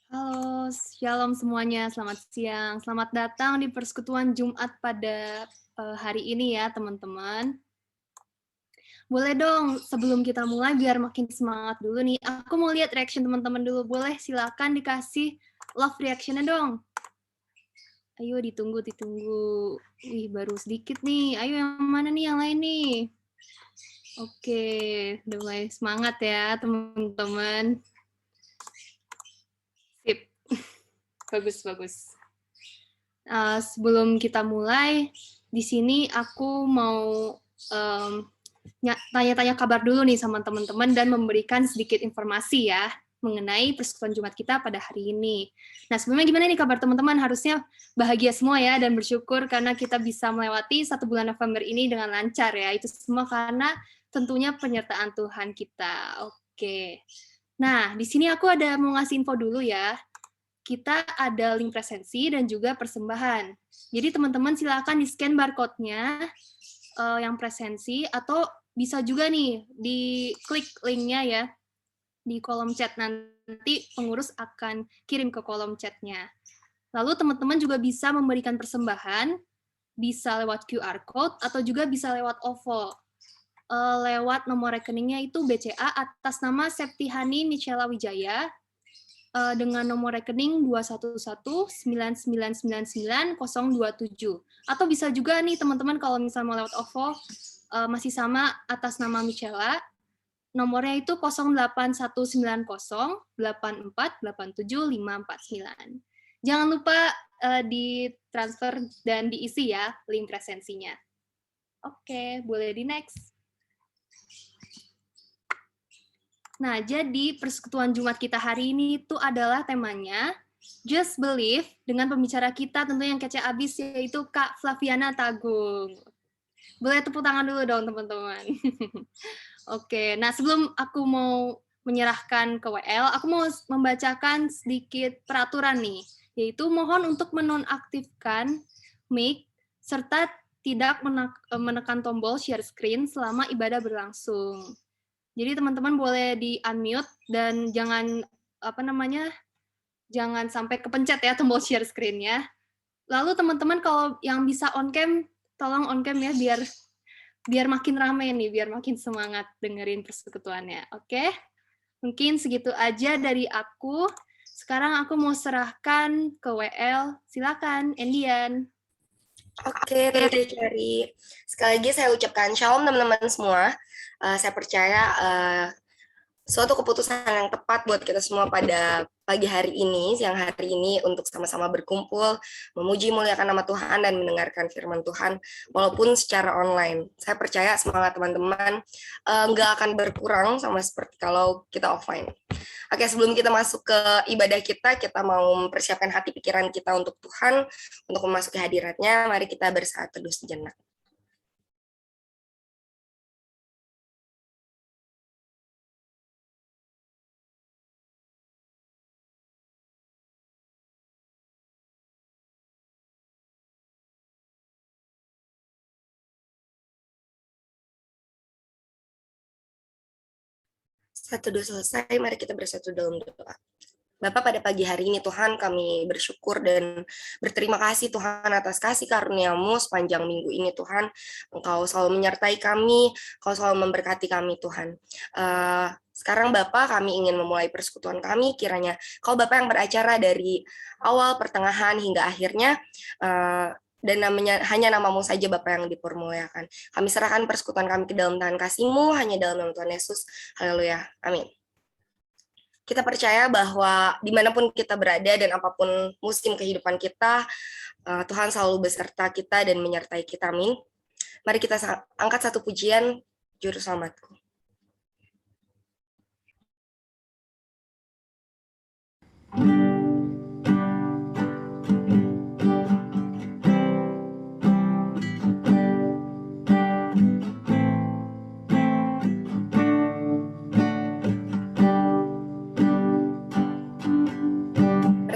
Halo, shalom semuanya, selamat siang. Selamat datang di persekutuan Jumat pada hari ini ya, teman-teman. Boleh dong, sebelum kita mulai biar makin semangat dulu nih, aku mau lihat reaction teman-teman dulu. Boleh, silakan dikasih love reaction-nya dong. Ayo, ditunggu. Wih, baru sedikit nih. Ayo, yang mana nih, yang lain nih? Oke, udah mulai semangat ya, teman-teman. Sip. Bagus. Sebelum kita mulai, di sini aku mau tanya-tanya kabar dulu nih sama teman-teman dan memberikan sedikit informasi ya mengenai persekutuan Jumat kita pada hari ini. Nah, sebelumnya gimana nih kabar teman-teman? Harusnya bahagia semua ya dan bersyukur karena kita bisa melewati 1 bulan November ini dengan lancar ya. Itu semua karena tentunya penyertaan Tuhan kita. Oke. Nah, di sini aku ada mau ngasih info dulu ya. Kita ada link presensi dan juga persembahan. Jadi teman-teman silakan di-scan barcode-nya yang presensi, atau bisa juga nih di-klik link-nya ya di kolom chat. Nanti pengurus akan kirim ke kolom chat-nya. Lalu teman-teman juga bisa memberikan persembahan, bisa lewat QR code atau juga bisa lewat OVO. Lewat nomor rekeningnya itu BCA atas nama Septihani Michela Wijaya, dengan nomor rekening 21199990027. Atau bisa juga nih teman-teman kalau misalnya mau lewat OVO, masih sama atas nama Michela, nomornya itu 081908487549. Jangan lupa ditransfer dan diisi ya link presensinya. Oke, boleh di next. Nah, jadi persekutuan Jumat kita hari ini itu adalah temanya Just Believe dengan pembicara kita tentunya yang kece abis, yaitu Kak Flaviana Tagung. Boleh tepuk tangan dulu dong, teman-teman. Oke, nah sebelum aku mau menyerahkan ke WL, aku mau membacakan sedikit peraturan nih, yaitu mohon untuk menonaktifkan mic serta tidak menekan tombol share screen selama ibadah berlangsung. Jadi teman-teman boleh di-unmute dan jangan jangan sampai kepencet ya tombol share screen-nya. Lalu teman-teman kalau yang bisa on cam, tolong on cam ya biar makin rame nih, biar makin semangat dengerin persekutuannya. Oke? Mungkin segitu aja dari aku. Sekarang aku mau serahkan ke WL. Silakan, Endian. Oke, Tante Cherry. Sekali lagi saya ucapkan shalom teman-teman semua. Saya percaya suatu keputusan yang tepat buat kita semua pada pagi hari ini, siang hari ini, untuk sama-sama berkumpul, memuji muliakan nama Tuhan dan mendengarkan firman Tuhan, walaupun secara online. Saya percaya semangat teman-teman nggak akan berkurang sama seperti kalau kita offline. Oke, sebelum kita masuk ke ibadah kita mau mempersiapkan hati pikiran kita untuk Tuhan, untuk memasuki hadiratnya. Mari kita bersaat teduh sejenak. Saat teduh selesai, mari kita bersatu dalam doa. Bapak, pada pagi hari ini Tuhan kami bersyukur dan berterima kasih Tuhan atas kasih karunia-Mu sepanjang minggu ini Tuhan. Engkau selalu menyertai kami, Engkau selalu memberkati kami Tuhan. Sekarang Bapak, kami ingin memulai persekutuan kami, kiranya Kau Bapak yang beracara dari awal, pertengahan, hingga akhirnya, dan hanya nama-Mu saja Bapak yang dipermuliakan. Kami serahkan persekutuan kami ke dalam tangan kasih-Mu, hanya dalam nama Tuhan Yesus. Haleluya. Amin. Kita percaya bahwa dimanapun kita berada dan apapun musim kehidupan kita, Tuhan selalu beserta kita dan menyertai kita. Amin. Mari kita angkat satu pujian, Juru Selamatku.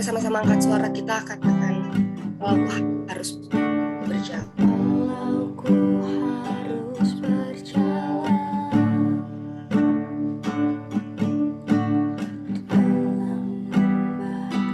Sama-sama angkat suara kita, katakan, aku harus berjalan. Aku harus berjalan dalam lembah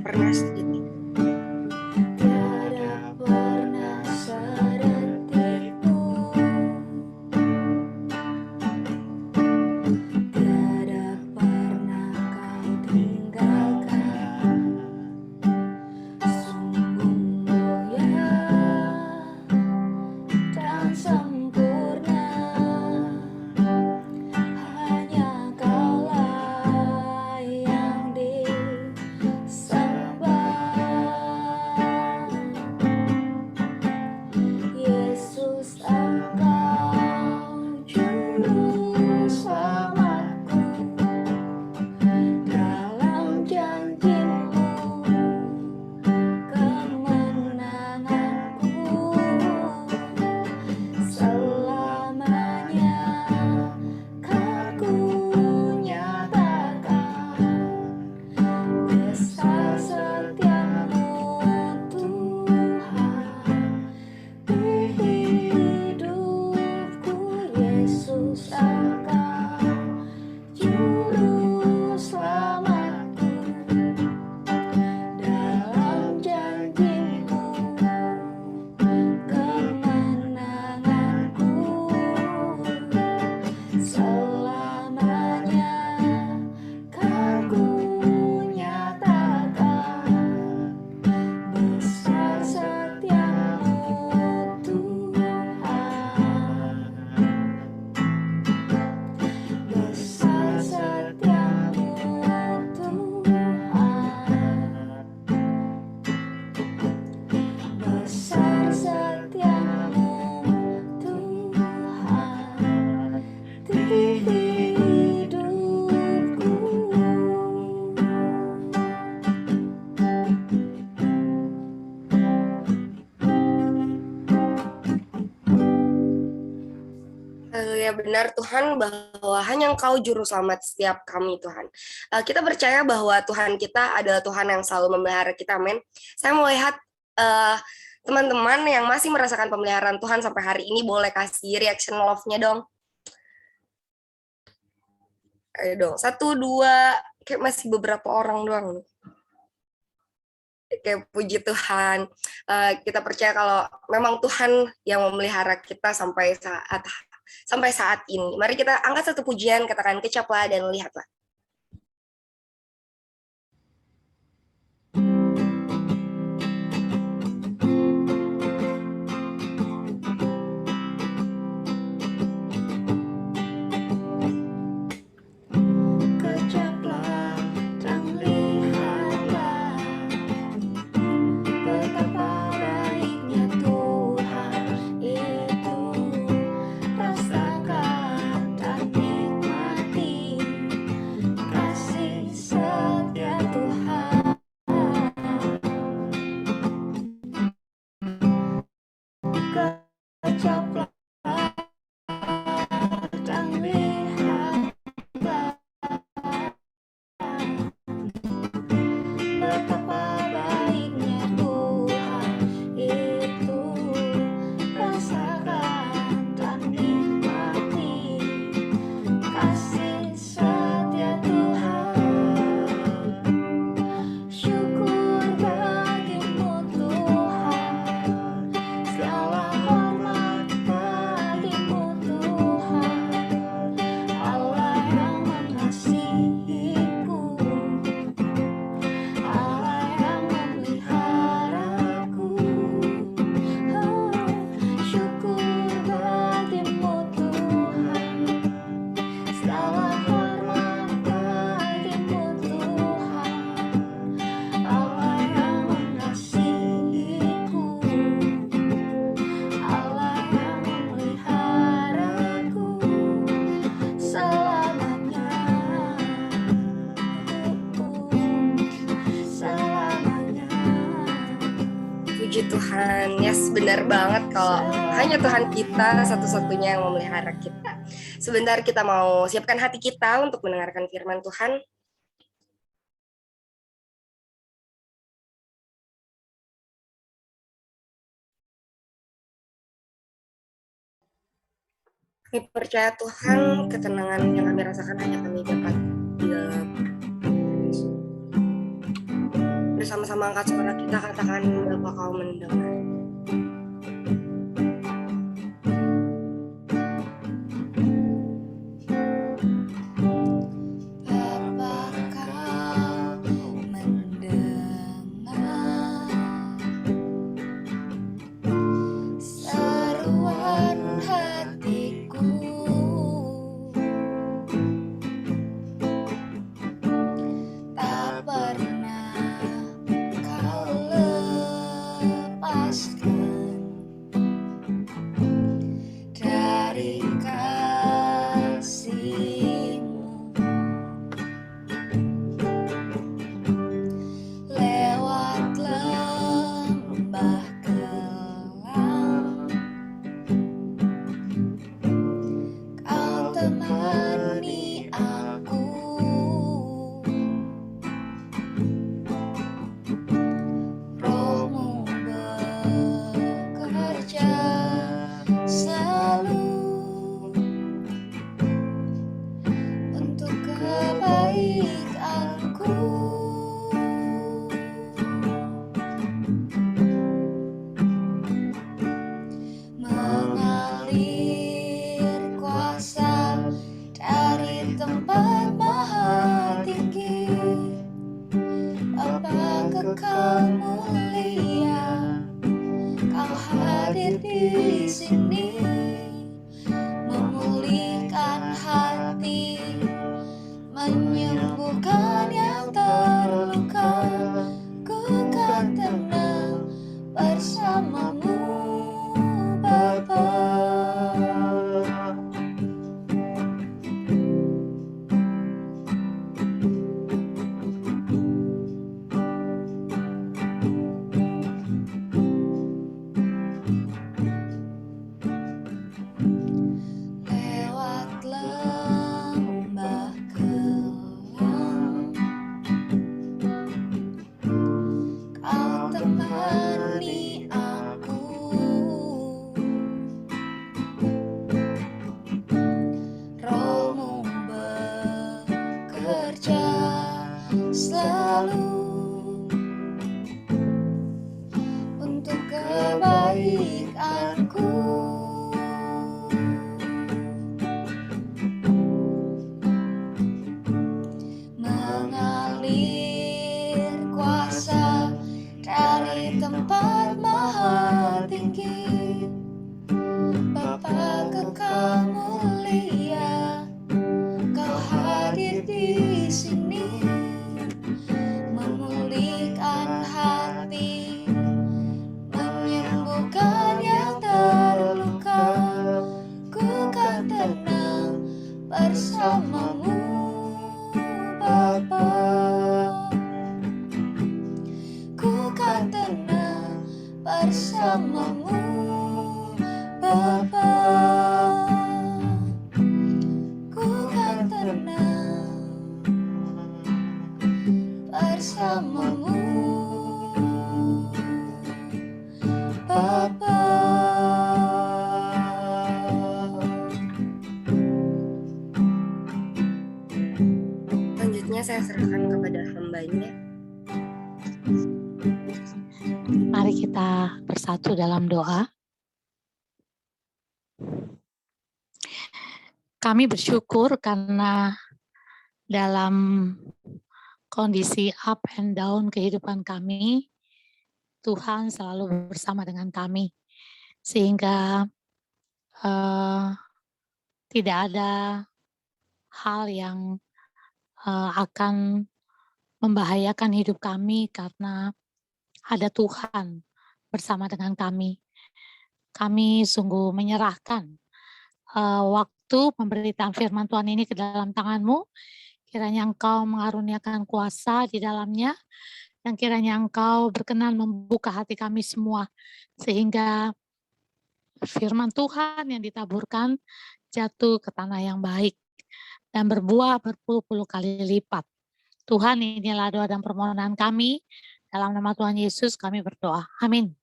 pernah sedih. Tiada pernah sedetikmu, tiada pernah kau tinggalkan. Sungguh mulia dan sempurna, hanya Kaulah yang disembah. Yesus, Engkau juru selamatku, dalam janji-Mu kemenanganku selamanya kan ku nyatakan. Besar setiamu Tuhan di hidupku. Yesus, Engkau juru selamatku, dalam janji-Mu kemenanganku selamanya kan ku nyatakan. Besar setiamu Tuhan, besar setiamu Tuhan, besar setiamu Tuhan di hidupku. Ya benar Tuhan, bahwa hanya Engkau juru selamat setiap kami Tuhan. Kita percaya bahwa Tuhan kita adalah Tuhan yang selalu memelihara kita, amin. Saya mau lihat teman-teman yang masih merasakan pemeliharaan Tuhan sampai hari ini, boleh kasih reaction love-nya dong. Ayo dong, 1, 2, kayak masih beberapa orang doang. Kayak puji Tuhan. Kita percaya kalau memang Tuhan yang memelihara kita sampai saat ini. Mari kita angkat satu pujian, katakan kecaplah dan lihatlah. Kecaplah dan lihatlah betapa baiknya Tuhan itu. Rasakan dan nikmati kasih setia Tuhan. Kecaplah dan lihatlah betapa baiknya Tuhan itu. Rasakan dan nikmati kasih setia Tuhan. Syukur bagimu Tuhan, segala hormat bagimu Tuhan, Allah yang mengasihiku, Allah yang memeliharaku. Syukur bagimu Tuhan, segala hormat bagimu Tuhan, Allah yang mengasihiku, Allah yang memeliharaku selamanya, selamanya. Puji Tuhan, yes benar banget kalau hanya Tuhan kita satu-satunya yang memelihara kita. Sebentar kita mau siapkan hati kita untuk mendengarkan firman Tuhan. Kami percaya Tuhan, ketenangan yang kami rasakan hanya kami dapat di dalam bersama mengangkat suara kita, katakan Bapa kau mendengar. Bapa kau mendengar seruan hatiku, tak pernah kau lepaskan dari kasih-Mu. Lewat lembah kelam, kau temani aku. Roh-Mu bekerja selalu untuk kebaikanku. Mengalir kuasa dari tempat maha tinggi, Bapa kekal mulia, kau hadir di sini, memulihkan hati, menyembuhkan yang terluka. Ku kan tenang bersama-Mu, Bapa. Lewat lembah kelam, kau temani aku. Roh-Mu bekerja selalu untuk kebaikanku. Mengalir kuasa dari tempat maha tinggi, Bapa kekal mulia, kau hadir di sini, memulihkan hati, menyembuhkan yang terluka. Ku kan tenang bersama-Mu, Bapa. Ku kan tenang bersama-Mu, Bapa. Ku kan tenang bersama-Mu, Bapa. Selanjutnya saya serahkan kepada hamba-Nya. Mari kita bersatu dalam doa. Kami bersyukur karena dalam kondisi up and down kehidupan kami, Tuhan selalu bersama dengan kami. Sehingga tidak ada hal yang akan membahayakan hidup kami karena ada Tuhan bersama dengan kami. Kami sungguh menyerahkan waktu pemberitaan firman Tuhan ini ke dalam tangan-Mu. Kiranya Engkau mengaruniakan kuasa di dalamnya, dan kiranya Engkau berkenan membuka hati kami semua, sehingga firman Tuhan yang ditaburkan jatuh ke tanah yang baik dan berbuah berpuluh-puluh kali lipat. Tuhan, inilah doa dan permohonan kami. Dalam nama Tuhan Yesus kami berdoa. Amin.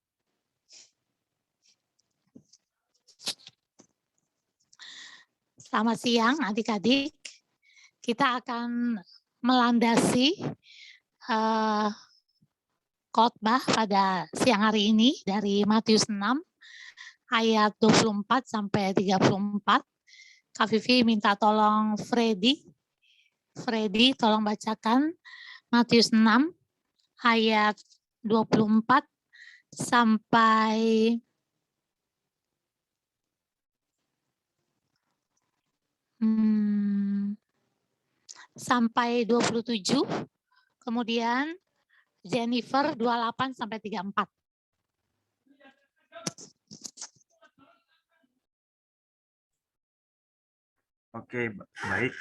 Selamat siang adik-adik. Kita akan melandasi khotbah pada siang hari ini dari Matius 6 ayat 24 sampai 34. Kak Vivi minta tolong Freddy tolong bacakan Matius 6 ayat 24 sampai sampai 27. Kemudian Jennifer 28 sampai 34. Oke, baik.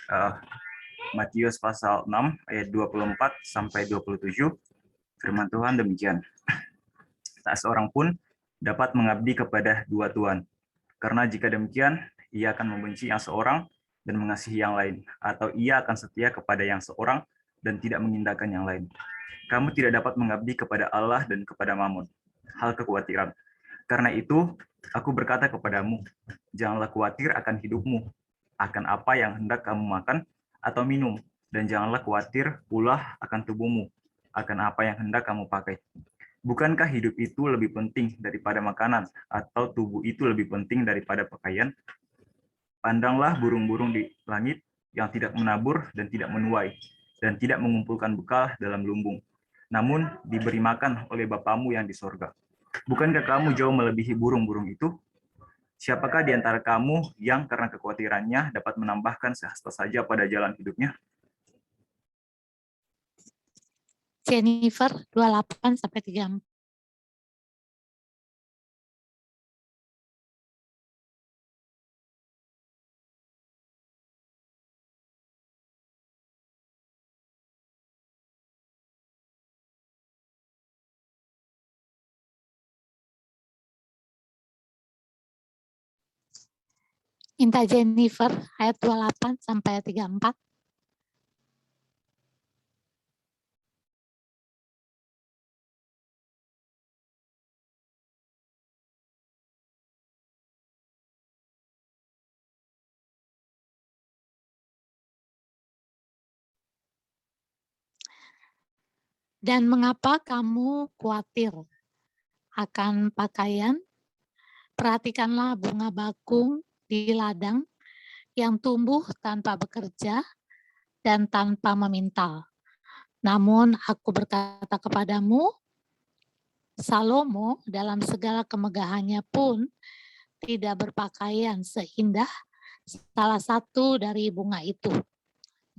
Matius pasal 6 ayat 24 sampai 27. Firman Tuhan demikian. Tak seorang pun dapat mengabdi kepada dua tuan. Karena jika demikian, ia akan membenci yang seorang dan mengasihi yang lain, atau ia akan setia kepada yang seorang dan tidak mengindahkan yang lain. Kamu tidak dapat mengabdi kepada Allah dan kepada Mammon. Hal kekhawatiran. Karena itu, aku berkata kepadamu, janganlah khawatir akan hidupmu, akan apa yang hendak kamu makan atau minum, dan janganlah khawatir pula akan tubuhmu, akan apa yang hendak kamu pakai. Bukankah hidup itu lebih penting daripada makanan, atau tubuh itu lebih penting daripada pakaian? Pandanglah burung-burung di langit yang tidak menabur dan tidak menuai, dan tidak mengumpulkan bekal dalam lumbung, namun diberi makan oleh Bapamu yang di sorga. Bukankah kamu jauh melebihi burung-burung itu? Siapakah di antara kamu yang karena kekhawatirannya dapat menambahkan sehasta saja pada jalan hidupnya? Jennifer 28 sampai 34. Minta Jennifer ayat 28 sampai 34. Dan mengapa kamu khawatir akan pakaian? Perhatikanlah bunga bakung di ladang yang tumbuh tanpa bekerja dan tanpa memintal. Namun aku berkata kepadamu, Salomo dalam segala kemegahannya pun tidak berpakaian seindah salah satu dari bunga itu.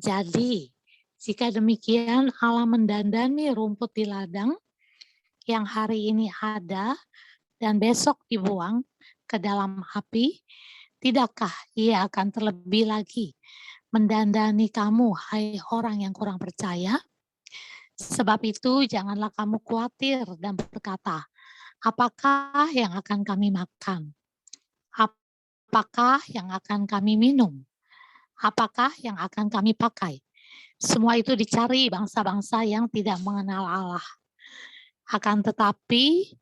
Jadi, jika demikian Allah mendandani rumput di ladang yang hari ini ada dan besok dibuang ke dalam api, tidakkah ia akan terlebih lagi mendandani kamu, hai orang yang kurang percaya? Sebab itu janganlah kamu khawatir dan berkata, apakah yang akan kami makan? Apakah yang akan kami minum? Apakah yang akan kami pakai? Semua itu dicari bangsa-bangsa yang tidak mengenal Allah. Akan tetapi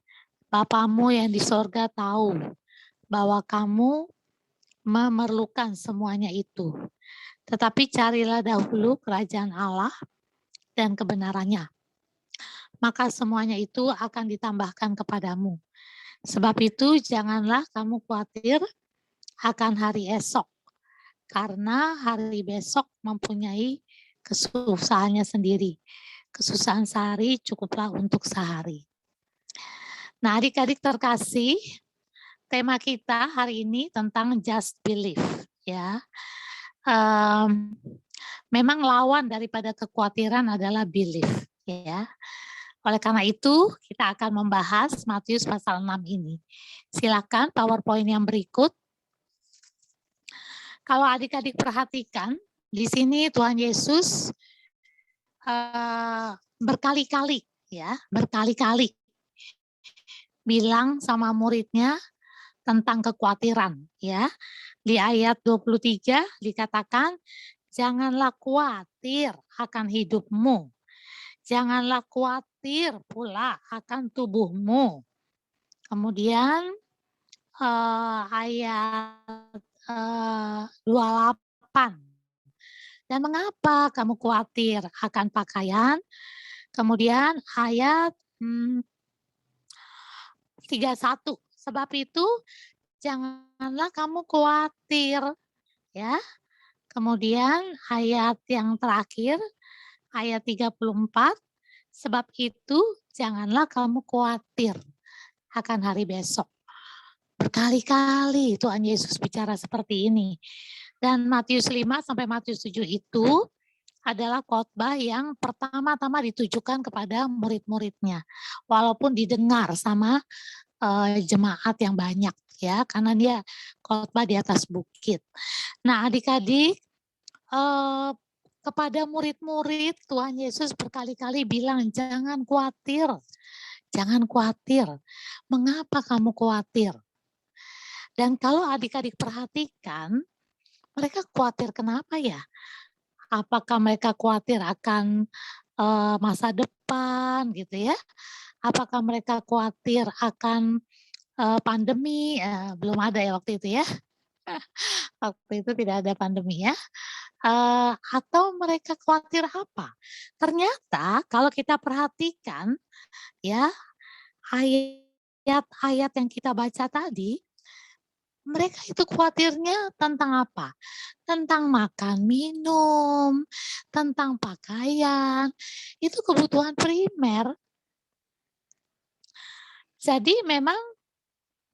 Bapamu yang di sorga tahu bahwa kamu memerlukan semuanya itu. Tetapi carilah dahulu kerajaan Allah dan kebenarannya. Maka semuanya itu akan ditambahkan kepadamu. Sebab itu janganlah kamu khawatir akan hari esok. Karena hari besok mempunyai kesusahannya sendiri. Kesusahan sehari cukuplah untuk sehari. Nah, adik-adik terkasih, tema kita hari ini tentang just believe, ya. Memang lawan daripada kekhawatiran adalah belief, ya. Oleh karena itu, kita akan membahas Matius pasal 6 ini. Silakan PowerPoint yang berikut. Kalau adik-adik perhatikan, di sini Tuhan Yesus berkali-kali bilang sama muridnya tentang kekhawatiran, ya. Di ayat 23 dikatakan, janganlah khawatir akan hidupmu. Janganlah khawatir pula akan tubuhmu. Kemudian ayat 28. Dan mengapa kamu khawatir akan pakaian? Kemudian ayat 31. Sebab itu janganlah kamu khawatir, ya. Kemudian ayat yang terakhir, ayat 34, sebab itu janganlah kamu khawatir akan hari besok. Berkali-kali Tuhan Yesus bicara seperti ini. Dan Matius 5 sampai Matius 7 itu adalah khotbah yang pertama-tama ditujukan kepada murid-muridnya. Walaupun didengar sama jemaat yang banyak, ya, karena dia khotbah di atas bukit. Nah, adik-adik, kepada murid-murid Tuhan Yesus berkali-kali bilang, jangan khawatir, jangan khawatir. Mengapa kamu khawatir? Dan kalau adik-adik perhatikan, mereka khawatir kenapa ya? Apakah mereka khawatir akan masa depan gitu ya? Apakah mereka khawatir akan pandemi? Belum ada ya waktu itu ya. Waktu itu tidak ada pandemi ya. Atau mereka khawatir apa? Ternyata kalau kita perhatikan ya, ayat-ayat yang kita baca tadi, mereka itu khawatirnya tentang apa? Tentang makan, minum, tentang pakaian. Itu kebutuhan primer. Jadi memang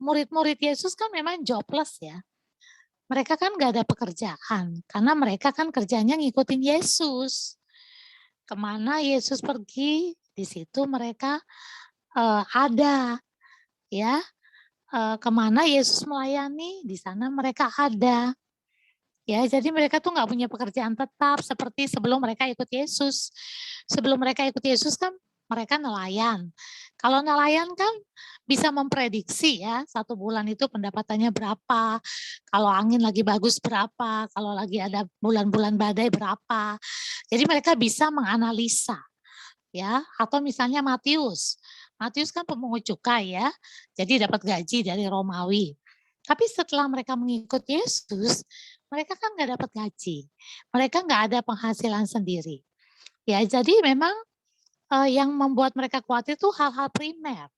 murid-murid Yesus kan memang jobless ya. Mereka kan nggak ada pekerjaan, karena mereka kan kerjanya ngikutin Yesus. Kemana Yesus pergi, di situ mereka ada, ya. Kemana Yesus melayani, di sana mereka ada. Ya, jadi mereka tuh nggak punya pekerjaan tetap seperti sebelum mereka ikut Yesus. Sebelum mereka ikut Yesus kan mereka nelayan. Kalau nelayan kan bisa memprediksi ya, 1 bulan itu pendapatannya berapa, kalau angin lagi bagus berapa, kalau lagi ada bulan-bulan badai berapa. Jadi mereka bisa menganalisa. Ya, atau misalnya Matius kan pemungut cukai ya, jadi dapat gaji dari Romawi. Tapi setelah mereka mengikut Yesus, mereka kan nggak dapat gaji, mereka nggak ada penghasilan sendiri. Ya, jadi memang yang membuat mereka khawatir itu hal-hal primer.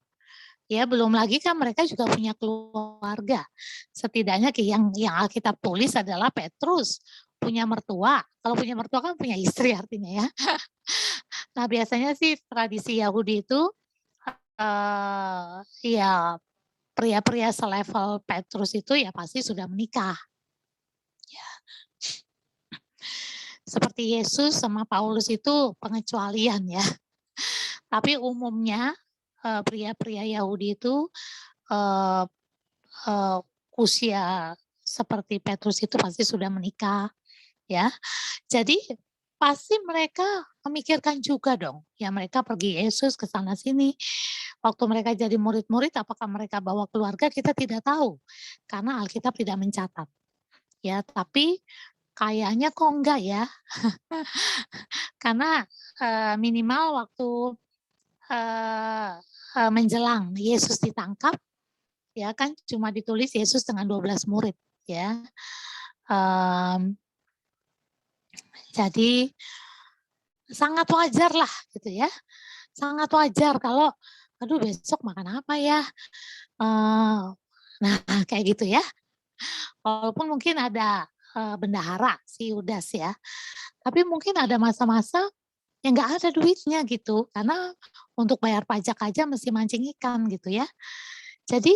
Ya, belum lagi kan mereka juga punya keluarga. Setidaknya yang Alkitab tulis adalah Petrus punya mertua. Kalau punya mertua kan punya istri artinya ya. Nah, biasanya sih tradisi Yahudi itu ya pria-pria selevel Petrus itu ya pasti sudah menikah. Ya. Seperti Yesus sama Paulus itu pengecualian ya. Tapi umumnya pria-pria Yahudi itu usia seperti Petrus itu pasti sudah menikah, ya. Jadi pasti mereka memikirkan juga dong, ya mereka pergi Yesus ke sana sini. Waktu mereka jadi murid-murid, apakah mereka bawa keluarga kita tidak tahu, karena Alkitab tidak mencatat. Ya, tapi kayaknya kok enggak ya, karena minimal waktu menjelang Yesus ditangkap, ya kan cuma ditulis Yesus dengan 12 murid, ya. Jadi sangat wajar lah gitu ya, sangat wajar kalau, aduh besok makan apa ya, nah kayak gitu ya. Walaupun mungkin ada bendahara si Yudas ya, tapi mungkin ada masa-masa yang nggak ada duitnya gitu, karena untuk bayar pajak aja mesti mancing ikan gitu ya. Jadi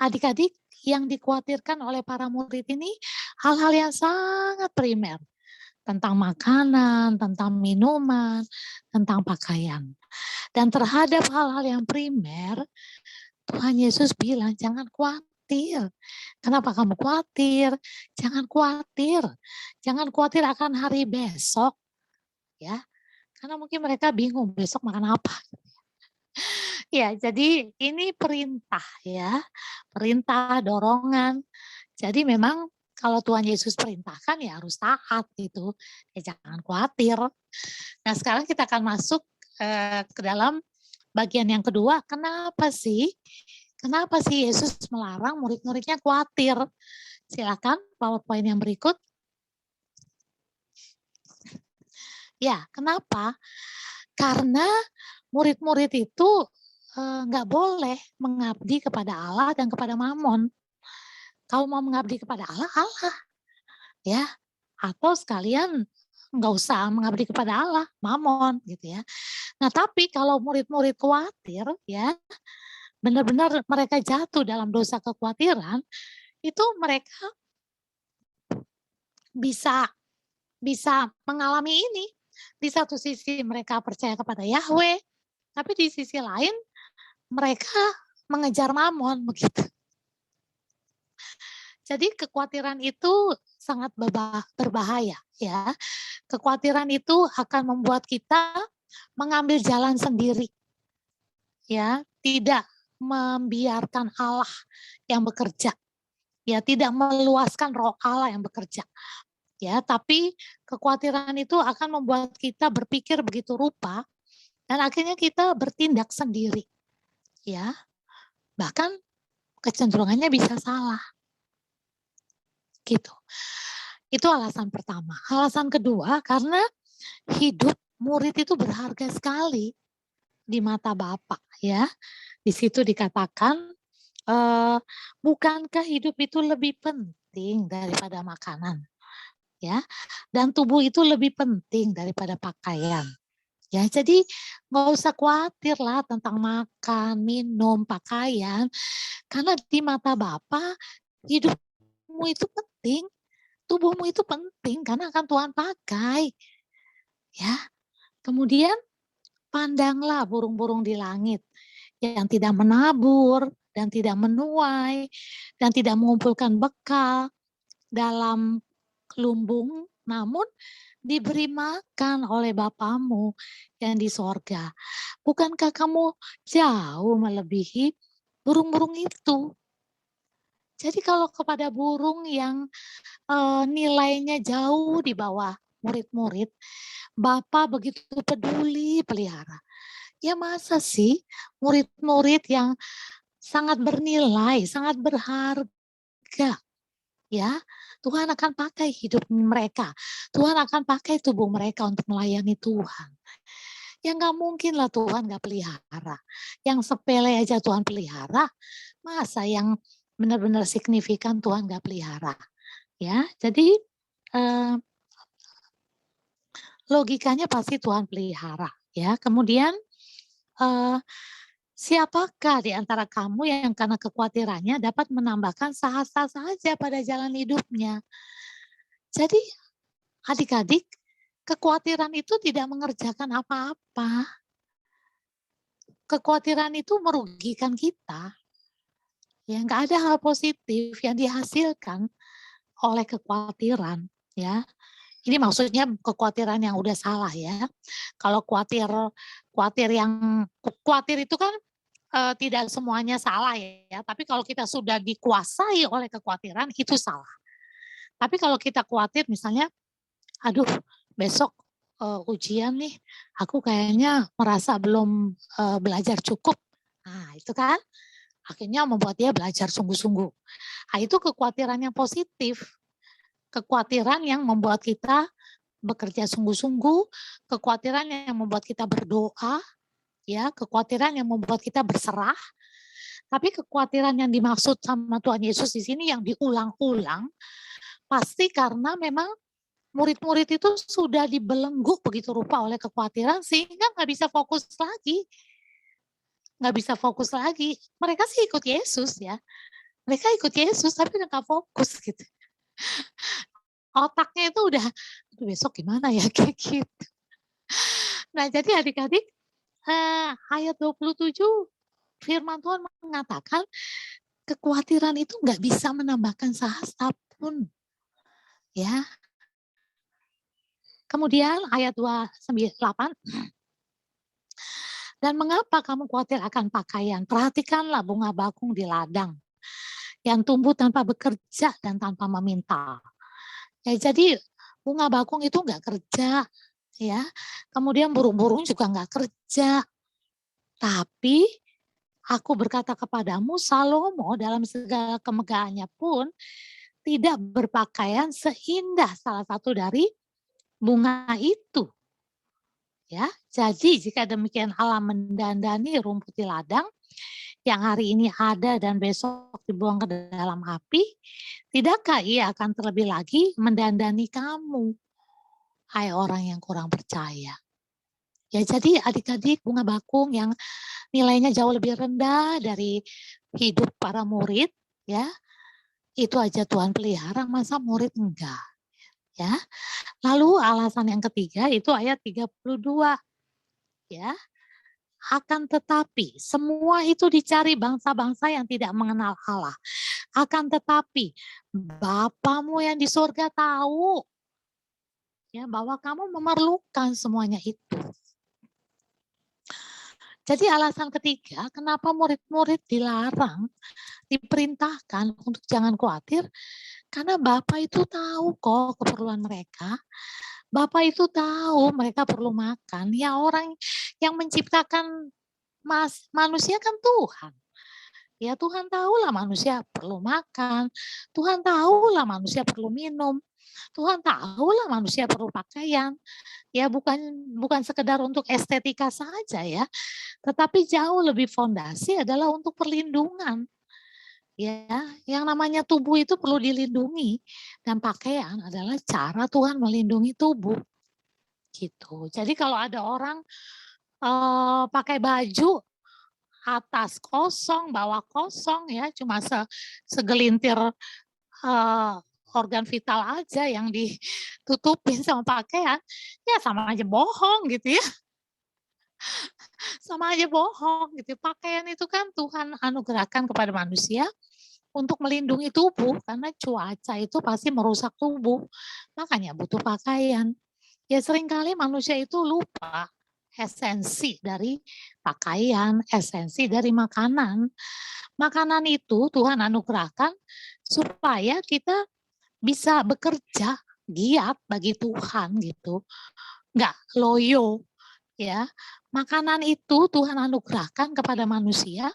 adik-adik yang dikhawatirkan oleh para murid ini hal-hal yang sangat primer, tentang makanan, tentang minuman, tentang pakaian. Dan terhadap hal-hal yang primer, Tuhan Yesus bilang jangan khawatir. Kenapa kamu khawatir? Jangan khawatir. Jangan khawatir akan hari besok. Ya, karena mungkin mereka bingung besok makan apa. Ya, jadi ini perintah ya, perintah, dorongan. Jadi memang kalau Tuhan Yesus perintahkan ya harus taat gitu, ya jangan khawatir. Nah sekarang kita akan masuk ke dalam bagian yang kedua, kenapa sih Yesus melarang murid-muridnya khawatir? Silakan PowerPoint yang berikut. Ya, kenapa? Karena murid-murid itu nggak boleh mengabdi kepada Allah dan kepada Mamon. Kalau mau mengabdi kepada Allah, Allah. Ya, atau sekalian nggak usah mengabdi kepada Allah, Mamon gitu ya. Nah, tapi kalau murid-murid khawatir ya, benar-benar mereka jatuh dalam dosa kekhawatiran, itu mereka bisa mengalami ini. Di satu sisi mereka percaya kepada Yahweh, tapi di sisi lain mereka mengejar Mamon begitu. Jadi kekhawatiran itu sangat berbahaya ya. Kekhawatiran itu akan membuat kita mengambil jalan sendiri. Ya, tidak membiarkan Allah yang bekerja. Ya, tidak meluaskan roh Allah yang bekerja. Ya, tapi kekhawatiran itu akan membuat kita berpikir begitu rupa dan akhirnya kita bertindak sendiri. Ya. Bahkan kecenderungannya bisa salah. Gitu. Itu alasan pertama. Alasan kedua, karena hidup murid itu berharga sekali di mata Bapa, ya. Di situ dikatakan, bukankah hidup itu lebih penting daripada makanan, ya? Dan tubuh itu lebih penting daripada pakaian. Ya, jadi nggak usah khawatir lah tentang makan, minum, pakaian, karena di mata Bapa hidupmu itu penting. Tubuhmu itu penting karena akan Tuhan pakai. Ya. Kemudian pandanglah burung-burung di langit yang tidak menabur dan tidak menuai dan tidak mengumpulkan bekal dalam lumbung, namun diberi makan oleh Bapamu yang di sorga. Bukankah kamu jauh melebihi burung-burung itu? Jadi kalau kepada burung yang nilainya jauh di bawah murid-murid, Bapak begitu peduli pelihara. Ya masa sih murid-murid yang sangat bernilai, sangat berharga, ya Tuhan akan pakai hidup mereka. Tuhan akan pakai tubuh mereka untuk melayani Tuhan. Ya nggak mungkin lah Tuhan nggak pelihara. Yang sepele aja Tuhan pelihara, masa yang benar-benar signifikan Tuhan nggak pelihara. Ya, jadi logikanya pasti Tuhan pelihara. Ya, kemudian siapakah di antara kamu yang karena kekhawatirannya dapat menambahkan sehasta saja pada jalan hidupnya? Jadi adik-adik, kekhawatiran itu tidak mengerjakan apa-apa. Kekhawatiran itu merugikan kita. Ya, nggak ada hal positif yang dihasilkan oleh kekhawatiran, ya. Ini maksudnya kekhawatiran yang udah salah ya. Kalau khawatir itu kan tidak semuanya salah ya. Tapi kalau kita sudah dikuasai oleh kekhawatiran itu salah. Tapi kalau kita khawatir misalnya, aduh besok ujian nih, aku kayaknya merasa belum belajar cukup. Nah itu kan akhirnya membuat dia belajar sungguh-sungguh. Nah, itu kekhawatiran yang positif. Kekhawatiran yang membuat kita bekerja sungguh-sungguh, kekhawatiran yang membuat kita berdoa, ya, kekhawatiran yang membuat kita berserah. Tapi kekhawatiran yang dimaksud sama Tuhan Yesus di sini yang diulang-ulang, pasti karena memang murid-murid itu sudah dibelenggu begitu rupa oleh kekhawatiran sehingga nggak bisa fokus lagi. Nggak bisa fokus lagi. Mereka sih ikut Yesus ya. Mereka ikut Yesus tapi nggak fokus gitu. Otaknya itu udah, besok gimana ya kayak gitu. Nah jadi adik-adik, ayat 27 firman Tuhan mengatakan kekhawatiran itu nggak bisa menambahkan sehasta pun. Ya. Kemudian ayat 28, dan mengapa kamu khawatir akan pakaian? Perhatikanlah bunga bakung di ladang yang tumbuh tanpa bekerja dan tanpa meminta. Ya, jadi bunga bakung itu nggak kerja, ya. Kemudian burung-burung juga nggak kerja. Tapi aku berkata kepadamu, Salomo dalam segala kemegahannya pun tidak berpakaian seindah salah satu dari bunga itu. Ya, jadi jika demikian Allah mendandani rumput di ladang yang hari ini ada dan besok dibuang ke dalam api, tidakkah Ia akan terlebih lagi mendandani kamu, hai orang yang kurang percaya? Ya, jadi adik-adik bunga bakung yang nilainya jauh lebih rendah dari hidup para murid, ya, itu aja Tuhan pelihara, masa murid enggak? Ya. Lalu alasan yang ketiga itu ayat 32. Ya. Akan tetapi semua itu dicari bangsa-bangsa yang tidak mengenal Allah. Akan tetapi Bapamu yang di surga tahu ya bahwa kamu memerlukan semuanya itu. Jadi alasan ketiga, kenapa murid-murid dilarang, diperintahkan untuk jangan khawatir, karena Bapa itu tahu kok keperluan mereka. Bapa itu tahu mereka perlu makan. Ya orang yang menciptakan manusia kan Tuhan. Ya Tuhan tahulah manusia perlu makan. Tuhan tahulah manusia perlu minum. Tuhan tahulah manusia perlu pakaian. Ya bukan sekedar untuk estetika saja ya, tetapi jauh lebih fondasi adalah untuk perlindungan. Ya, yang namanya tubuh itu perlu dilindungi dan pakaian adalah cara Tuhan melindungi tubuh. Gitu. Jadi kalau ada orang pakai baju atas kosong, bawah kosong ya, cuma segelintir organ vital aja yang ditutupin sama pakaian, ya sama aja bohong gitu ya. Sama aja bohong gitu. Pakaian itu kan Tuhan anugerahkan kepada manusia untuk melindungi tubuh, karena cuaca itu pasti merusak tubuh. Makanya butuh pakaian. Ya seringkali manusia itu lupa esensi dari pakaian, esensi dari makanan. Makanan itu Tuhan anugerahkan supaya kita bisa bekerja giat bagi Tuhan gitu. Enggak loyo ya. Makanan itu Tuhan anugerahkan kepada manusia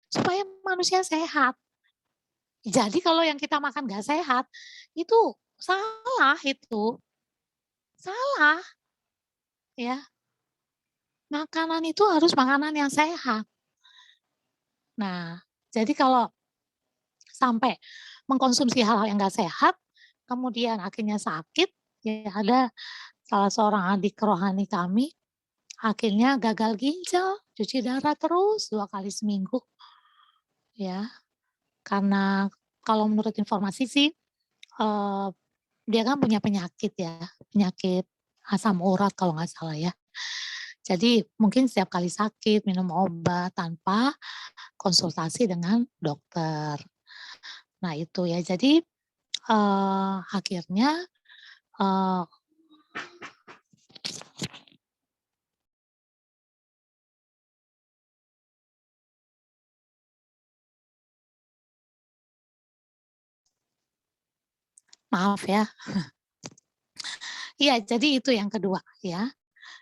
supaya manusia sehat. Jadi kalau yang kita makan enggak sehat, itu salah itu. Salah. Ya. Makanan itu harus makanan yang sehat. Nah, jadi kalau sampai mengkonsumsi hal-hal yang enggak sehat, kemudian akhirnya sakit, ya ada salah seorang adik rohani kami, akhirnya gagal ginjal, cuci darah terus 2 kali seminggu. Ya, karena kalau menurut informasi sih, dia kan punya penyakit ya, penyakit asam urat kalau nggak salah ya. Jadi mungkin setiap kali sakit minum obat tanpa konsultasi dengan dokter. Nah itu ya, jadi akhirnya maaf ya. Iya, jadi itu yang kedua ya.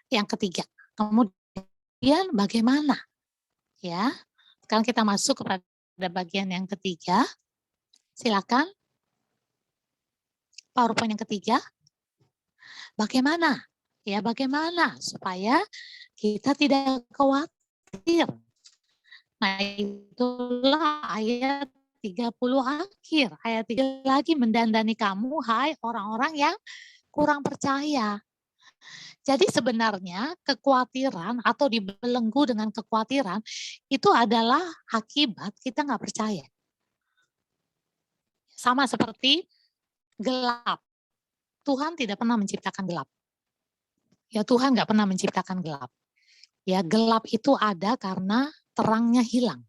Yang ketiga. Kemudian bagaimana? Ya. Sekarang kita masuk kepada bagian yang ketiga. Silakan. PowerPoint yang ketiga. Bagaimana? Ya, bagaimana supaya kita tidak khawatir. Nah, itulah ayat 30 akhir. Ayat 3 lagi mendandani kamu, hai orang-orang yang kurang percaya. Jadi sebenarnya kekhawatiran atau dibelenggu dengan kekhawatiran itu adalah akibat kita nggak percaya. Sama seperti gelap. Tuhan tidak pernah menciptakan gelap. Ya Tuhan nggak pernah menciptakan gelap. Ya gelap itu ada karena terangnya hilang.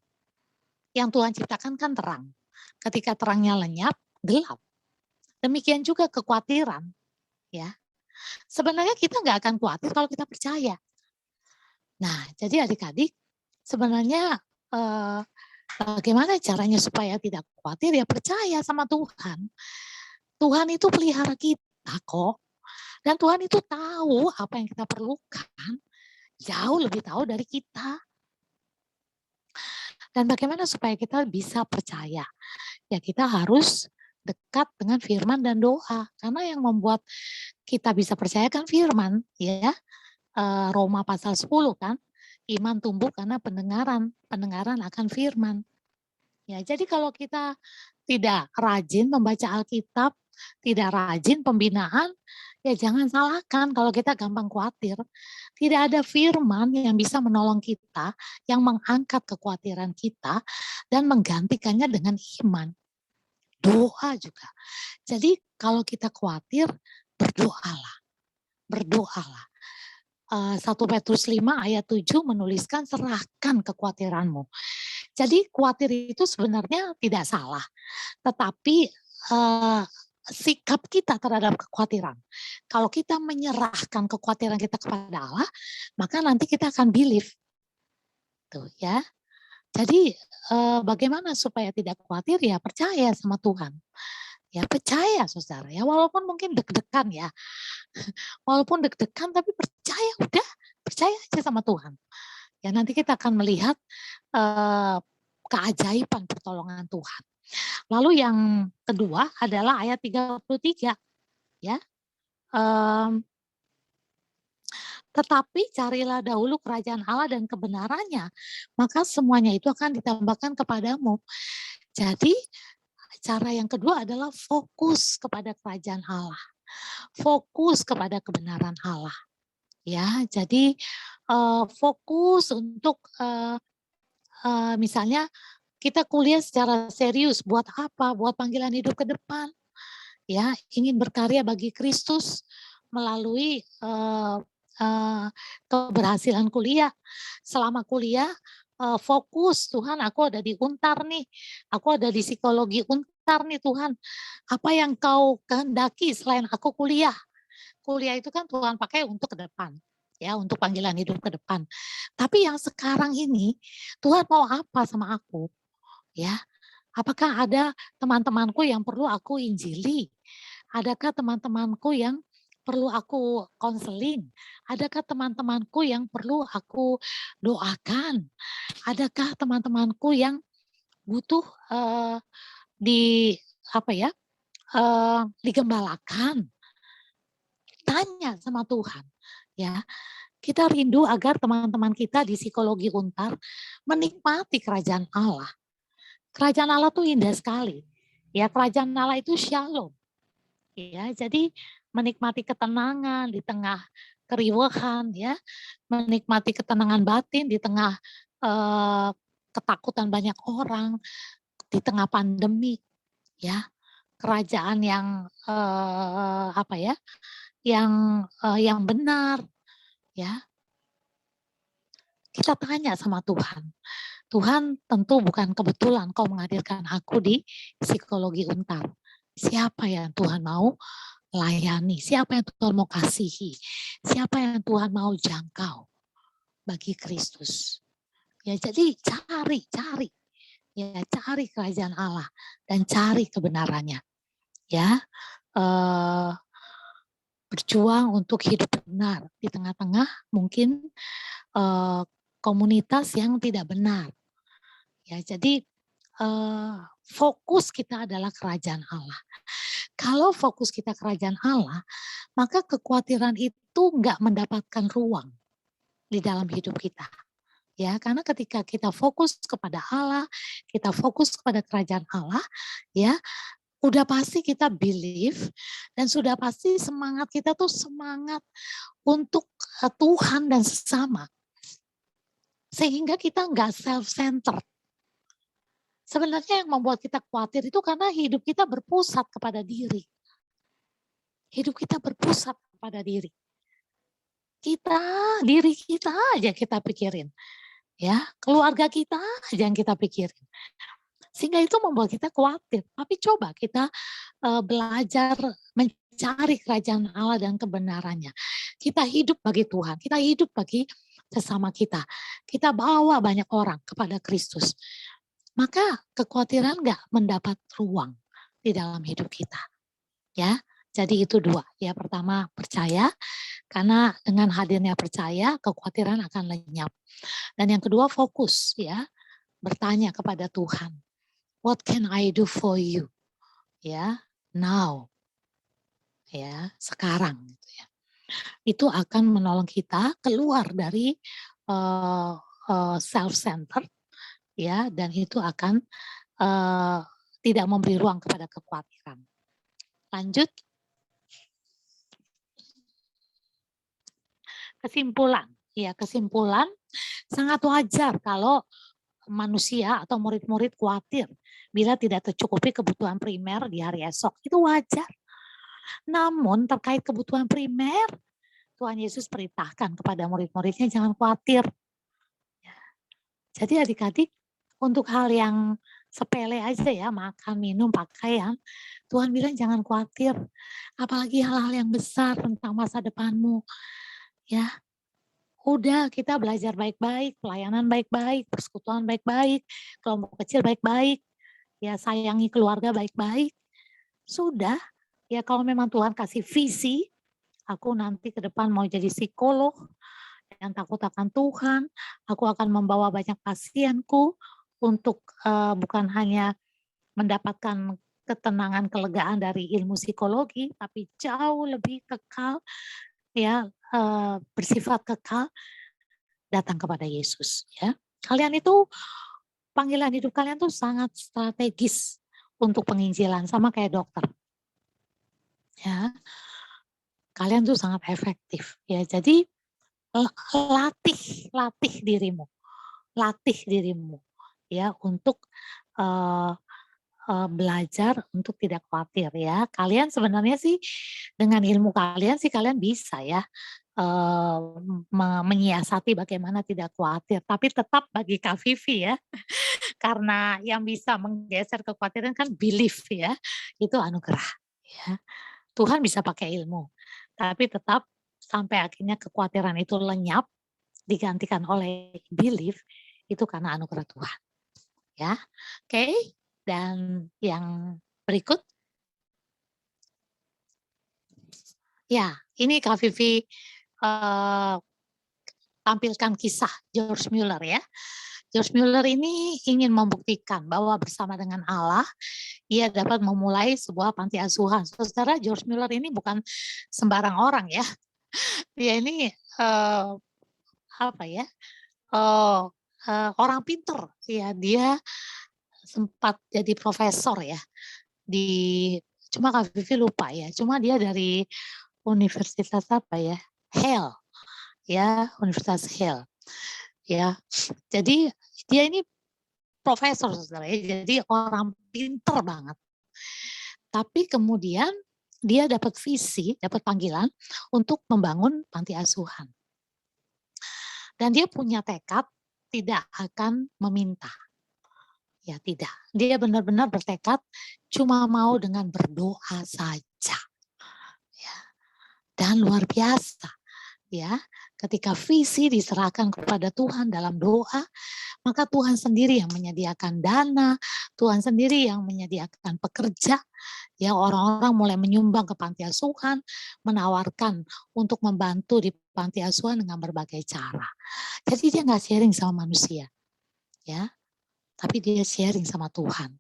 Yang Tuhan ciptakan kan terang. Ketika terangnya lenyap, gelap. Demikian juga kekhawatiran. Ya. Sebenarnya kita nggak akan khawatir kalau kita percaya. Nah, jadi adik-adik, sebenarnya bagaimana caranya supaya tidak khawatir? Ya percaya sama Tuhan. Tuhan itu pelihara kita kok. Dan Tuhan itu tahu apa yang kita perlukan. Jauh lebih tahu dari kita. Dan bagaimana supaya kita bisa percaya? Ya kita harus dekat dengan firman dan doa. Karena yang membuat kita bisa percaya kan firman. Ya. Roma pasal 10 kan, iman tumbuh karena pendengaran akan firman. Ya, jadi kalau kita tidak rajin membaca Alkitab, tidak rajin pembinaan, ya jangan salahkan kalau kita gampang khawatir. Tidak ada firman yang bisa menolong kita, yang mengangkat kekhawatiran kita dan menggantikannya dengan iman. Doa juga. Jadi kalau kita khawatir, berdoalah. Berdoalah. 1 Petrus 5 ayat 7 menuliskan serahkan kekhawatiranmu. Jadi khawatir itu sebenarnya tidak salah, tetapi sikap kita terhadap kekhawatiran. Kalau kita menyerahkan kekhawatiran kita kepada Allah, maka nanti kita akan believe. Tuh ya. Jadi bagaimana supaya tidak khawatir? Ya percaya sama Tuhan. Ya percaya saudara ya, walaupun mungkin deg-degan ya. Walaupun deg-degan tapi percaya, udah percaya aja sama Tuhan. Ya nanti kita akan melihat keajaiban pertolongan Tuhan. Lalu yang kedua adalah ayat 33 ya. Tetapi carilah dahulu kerajaan Allah dan kebenarannya, maka semuanya itu akan ditambahkan kepadamu. Jadi cara yang kedua adalah fokus kepada kerajaan Allah. Fokus kepada kebenaran Allah. Ya, jadi fokus untuk misalnya kita kuliah secara serius buat apa? Buat panggilan hidup ke depan. Ya, ingin berkarya bagi Kristus melalui keberhasilan kuliah. Selama kuliah fokus, Tuhan aku ada di Untar nih, aku ada di psikologi Untar nih Tuhan. Apa yang kau kehendaki selain aku kuliah? Kuliah itu kan Tuhan pakai untuk ke depan. Ya, untuk panggilan hidup ke depan. Tapi yang sekarang ini Tuhan mau apa sama aku? Ya, apakah ada teman-temanku yang perlu aku injili? Adakah teman-temanku yang perlu aku konseling? Adakah teman-temanku yang perlu aku doakan? Adakah teman-temanku yang butuh digembalakan? Tanya sama Tuhan, ya. Kita rindu agar teman-teman kita di psikologi Untar menikmati kerajaan Allah. Kerajaan Allah tuh indah sekali. Ya, kerajaan Allah itu shalom. Ya, jadi menikmati ketenangan di tengah keriuhan, ya, menikmati ketenangan batin di tengah ketakutan banyak orang, di tengah pandemi, ya, kerajaan yang yang benar, ya. Kita tanya sama Tuhan. Tuhan, tentu bukan kebetulan kau menghadirkan aku di psikologi Untar. Siapa yang Tuhan mau layani? Siapa yang Tuhan mau kasihi? Siapa yang Tuhan mau jangkau bagi Kristus? Ya, jadi cari. Ya, cari kerajaan Allah dan cari kebenarannya. Ya, berjuang untuk hidup benar di tengah-tengah mungkin komunitas yang tidak benar. Ya, jadi fokus kita adalah kerajaan Allah. Kalau fokus kita kerajaan Allah, maka kekhawatiran itu enggak mendapatkan ruang di dalam hidup kita. Ya, karena ketika kita fokus kepada Allah, kita fokus kepada kerajaan Allah, ya, udah pasti kita believe dan sudah pasti semangat kita tuh semangat untuk Tuhan dan sesama. Sehingga kita enggak self-centered. Sebenarnya yang membuat kita khawatir itu karena hidup kita berpusat kepada diri. Hidup kita berpusat kepada diri. Diri kita aja kita pikirin. Ya, keluarga kita aja yang kita pikirin. Sehingga itu membuat kita khawatir. Tapi coba kita belajar mencari kerajaan Allah dan kebenarannya. Kita hidup bagi Tuhan, kita hidup bagi sesama kita. Kita bawa banyak orang kepada Kristus. Maka kekhawatiran enggak mendapat ruang di dalam hidup kita. Ya, jadi itu dua. Ya, pertama percaya, karena dengan hadirnya percaya, kekhawatiran akan lenyap. Dan yang kedua fokus, ya, bertanya kepada Tuhan. What can I do for you? Ya, now. Ya, sekarang gitu ya. itu akan menolong kita keluar dari self-centered, ya, dan itu akan tidak memberi ruang kepada kekhawatiran. Lanjut. Kesimpulan, ya, kesimpulan sangat wajar kalau manusia atau murid-murid khawatir bila tidak tercukupi kebutuhan primer di hari esok. Itu wajar. Namun terkait kebutuhan primer, Tuhan Yesus perintahkan kepada murid-muridnya jangan khawatir. Jadi adik-adik, untuk hal yang sepele aja ya, makan, minum, pakaian, Tuhan bilang jangan khawatir. Apalagi hal-hal yang besar tentang masa depanmu. Ya, udah kita belajar baik-baik, pelayanan baik-baik, persekutuan baik-baik, kelompok kecil baik-baik, ya sayangi keluarga baik-baik. Sudah, ya kalau memang Tuhan kasih visi, aku nanti ke depan mau jadi psikolog, yang takut akan Tuhan, aku akan membawa banyak pasienku untuk bukan hanya mendapatkan ketenangan, kelegaan dari ilmu psikologi, tapi jauh lebih kekal, ya bersifat kekal, datang kepada Yesus. Ya, kalian itu panggilan hidup kalian tuh sangat strategis untuk penginjilan, sama kayak dokter. Ya, kalian tuh sangat efektif. Ya, jadi latih dirimu, ya untuk belajar untuk tidak khawatir ya. Kalian sebenarnya sih dengan ilmu kalian sih kalian bisa ya menyiasati bagaimana tidak khawatir. Tapi tetap bagi Kak Vivi ya, karena yang bisa menggeser kekhawatiran kan belief ya, itu anugerah. Ya. Tuhan bisa pakai ilmu, tapi tetap sampai akhirnya kekhawatiran itu lenyap, digantikan oleh belief, itu karena anugerah Tuhan. Ya, oke. Dan yang berikut, ya ini Kak Vivi tampilkan kisah George Mueller ya. George Mueller ini ingin membuktikan bahwa bersama dengan Allah, ia dapat memulai sebuah panti asuhan. Saudara, George Mueller ini bukan sembarang orang ya. Dia ini orang pinter ya. Dia sempat jadi profesor ya cuma Kak Vivi lupa ya. Cuma dia dari Universitas apa ya? Hale ya, Universitas Hale ya. Jadi dia ini profesor saudara ya. Jadi orang pinter banget. Tapi kemudian dia dapat visi, dapat panggilan untuk membangun panti asuhan. Dan dia punya tekad tidak akan meminta. Ya tidak. Dia benar-benar bertekad cuma mau dengan berdoa saja. Ya. Dan luar biasa. Ya, ketika visi diserahkan kepada Tuhan dalam doa, maka Tuhan sendiri yang menyediakan dana, Tuhan sendiri yang menyediakan pekerja. Ya, orang-orang mulai menyumbang ke panti asuhan, menawarkan untuk membantu di panti asuhan dengan berbagai cara. Jadi dia nggak sharing sama manusia, ya, tapi dia sharing sama Tuhan.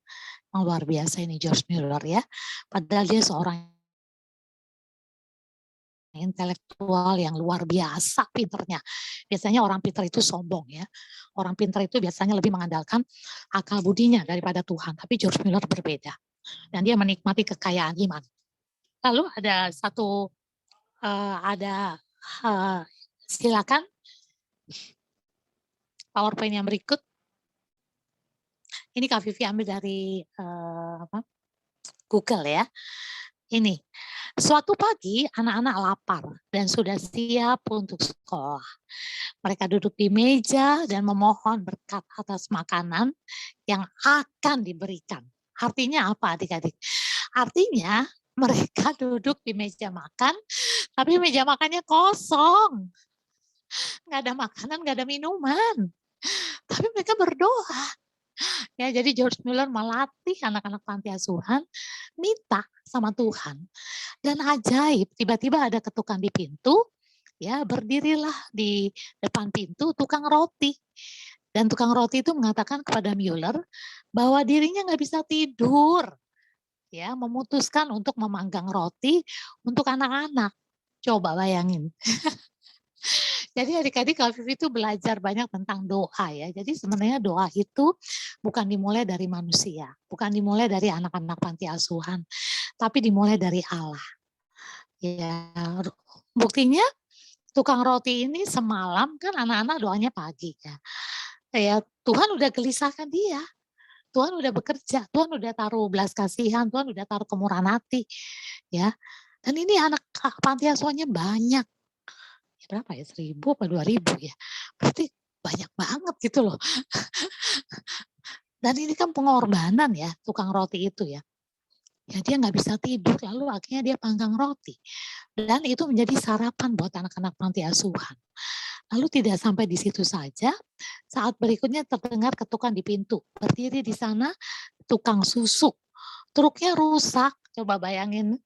Yang luar biasa ini George Mueller ya. Padahal dia seorang intelektual yang luar biasa pinternya. Biasanya orang pinter itu sombong ya. Orang pinter itu biasanya lebih mengandalkan akal budinya daripada Tuhan. Tapi George Mueller berbeda. Dan dia menikmati kekayaan iman. Lalu ada satu, silakan PowerPoint yang berikut. Ini Kak Vivi ambil dari Google ya. Ini, suatu pagi anak-anak lapar dan sudah siap untuk sekolah. Mereka duduk di meja dan memohon berkat atas makanan yang akan diberikan. Artinya apa adik-adik? Artinya mereka duduk di meja makan, tapi meja makannya kosong. Nggak ada makanan, nggak ada minuman. Tapi mereka berdoa. Ya, jadi George Mueller melatih anak-anak panti asuhan minta sama Tuhan. Dan ajaib, tiba-tiba ada ketukan di pintu, ya berdirilah di depan pintu tukang roti. Dan tukang roti itu mengatakan kepada Mueller bahwa dirinya nggak bisa tidur. Ya, memutuskan untuk memanggang roti untuk anak-anak. Coba bayangin. Jadi adik-adik Kak Vivi itu belajar banyak tentang doa ya. Jadi sebenarnya doa itu bukan dimulai dari manusia, bukan dimulai dari anak-anak panti asuhan, tapi dimulai dari Allah. Ya, buktinya tukang roti ini semalam kan anak-anak doanya pagi ya. Ya, Tuhan udah gelisahkan dia. Tuhan udah bekerja, Tuhan udah taruh belas kasihan, Tuhan udah taruh kemurahan hati. Ya. Dan ini anak panti asuhannya banyak. Ya berapa ya? 1.000 apa 2.000 ya? Berarti banyak banget gitu loh. Dan ini kan pengorbanan ya, tukang roti itu ya. Ya dia nggak bisa tidur, lalu akhirnya dia panggang roti. Dan itu menjadi sarapan buat anak-anak panti asuhan. Lalu tidak sampai di situ saja, saat berikutnya terdengar ketukan di pintu. Berdiri di sana tukang susu. Truknya rusak, coba bayangin.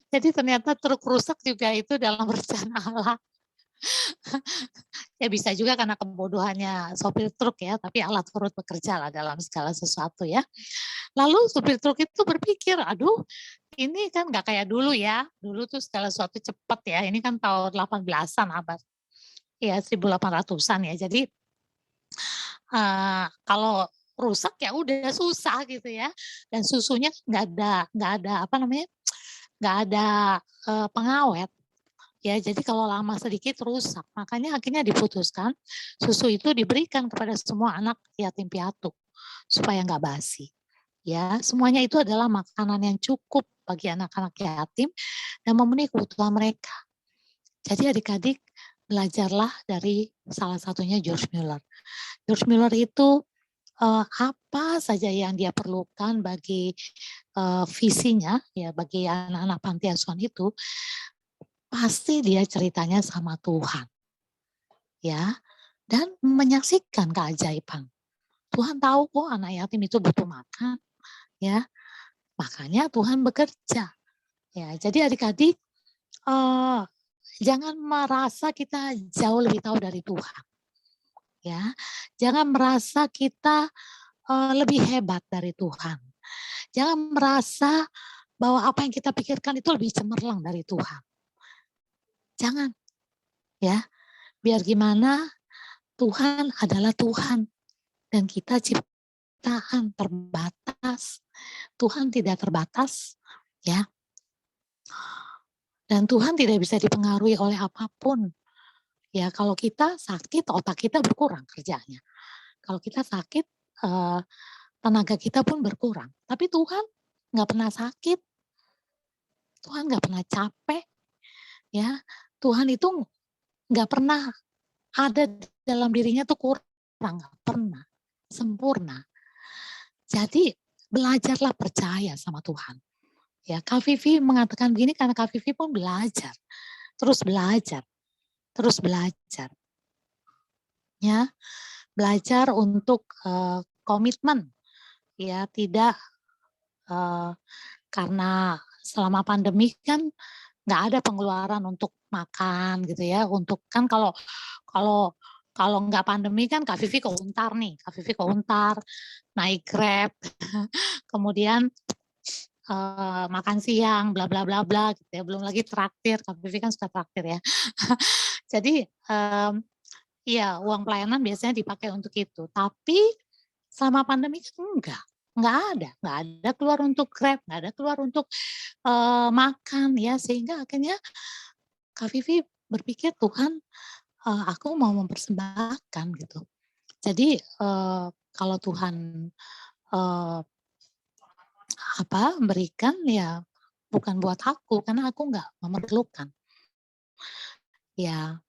Jadi ternyata truk rusak juga itu dalam rencana Allah. Ya bisa juga karena kebodohannya sopir truk ya, tapi Allah turut bekerja lah dalam segala sesuatu ya. Lalu supir truk itu berpikir, aduh ini kan nggak kayak dulu ya, dulu tuh segala sesuatu cepat ya, ini kan tahun 18-an abad, ya 1800-an ya, jadi kalau rusak ya udah susah gitu ya, dan susunya nggak ada apa namanya, nggak ada pengawet. Ya, jadi kalau lama sedikit rusak. Makanya akhirnya diputuskan susu itu diberikan kepada semua anak yatim piatu supaya nggak basi. Ya, semuanya itu adalah makanan yang cukup bagi anak-anak yatim dan memenuhi kebutuhan mereka. Jadi adik-adik belajarlah dari salah satunya George Mueller. George Mueller itu apa saja yang dia perlukan bagi visinya ya bagi anak-anak panti asuhan itu pasti dia ceritanya sama Tuhan. Ya, dan menyaksikan keajaiban. Tuhan tahu kok anak yatim itu butuh makan, ya. Makanya Tuhan bekerja. Ya, jadi adik-adik jangan merasa kita jauh lebih tahu dari Tuhan. Ya, jangan merasa kita lebih hebat dari Tuhan. Jangan merasa bahwa apa yang kita pikirkan itu lebih cemerlang dari Tuhan. Jangan, ya. Biar gimana, Tuhan adalah Tuhan dan kita ciptaan terbatas. Tuhan tidak terbatas, ya. Dan Tuhan tidak bisa dipengaruhi oleh apapun. Ya, kalau kita sakit, otak kita berkurang kerjanya. Kalau kita sakit, tenaga kita pun berkurang. Tapi Tuhan nggak pernah sakit. Tuhan nggak pernah capek. Ya, Tuhan itu nggak pernah ada dalam dirinya tuh kurang, nggak pernah. Sempurna. Jadi belajarlah percaya sama Tuhan. Ya, Kak Vivi mengatakan begini karena Kak Vivi pun belajar. Terus belajar. Terus belajar. Ya, belajar untuk komitmen. Ya, tidak karena selama pandemi kan nggak ada pengeluaran untuk makan gitu ya, untuk kan kalau nggak pandemi kan Kak Vivi ke Untar nih, Kak Vivi ke Untar, naik Grab, kemudian makan siang, bla bla bla bla gitu ya, belum lagi traktir, Kak Vivi kan suka traktir ya. Jadi iya uang pelayanan biasanya dipakai untuk itu, tapi selama pandemi kan nggak ada keluar untuk Grab, nggak ada keluar untuk makan ya, sehingga akhirnya Kak Vivi berpikir Tuhan aku mau mempersembahkan gitu. Jadi kalau Tuhan berikan ya bukan buat aku karena aku nggak memerlukan. Ya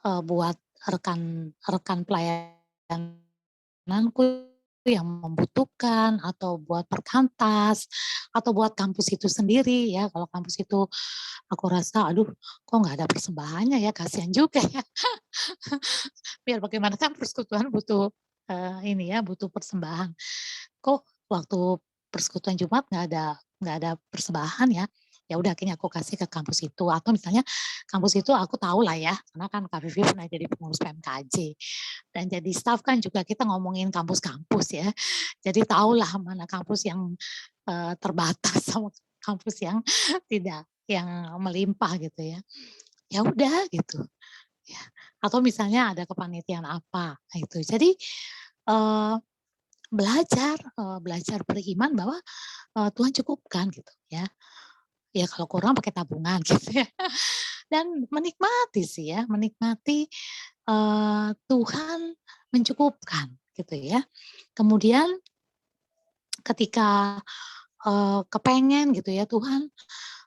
buat rekan pelayananku yang membutuhkan atau buat perkantas atau buat kampus itu sendiri ya. Kalau kampus itu aku rasa aduh kok nggak ada persembahannya ya, kasihan juga ya. Biar bagaimana kan persekutuan butuh ini ya, butuh persembahan. Kok waktu persekutuan Jumat nggak ada persembahan ya. Ya udah akhirnya aku kasih ke kampus itu, atau misalnya kampus itu aku tahu lah ya karena kan Kak Vivi pernah jadi pengurus PMKJ dan jadi staf kan juga kita ngomongin kampus-kampus ya, jadi tahulah mana kampus yang terbatas sama kampus yang tidak yang melimpah gitu ya. Ya udah gitu. Ya. Atau misalnya ada kepanitiaan apa itu. Jadi belajar beriman bahwa Tuhan cukupkan gitu ya. Ya kalau kurang pakai tabungan gitu ya. Dan menikmati sih ya, menikmati Tuhan mencukupkan gitu ya. Kemudian ketika kepengen gitu ya, Tuhan,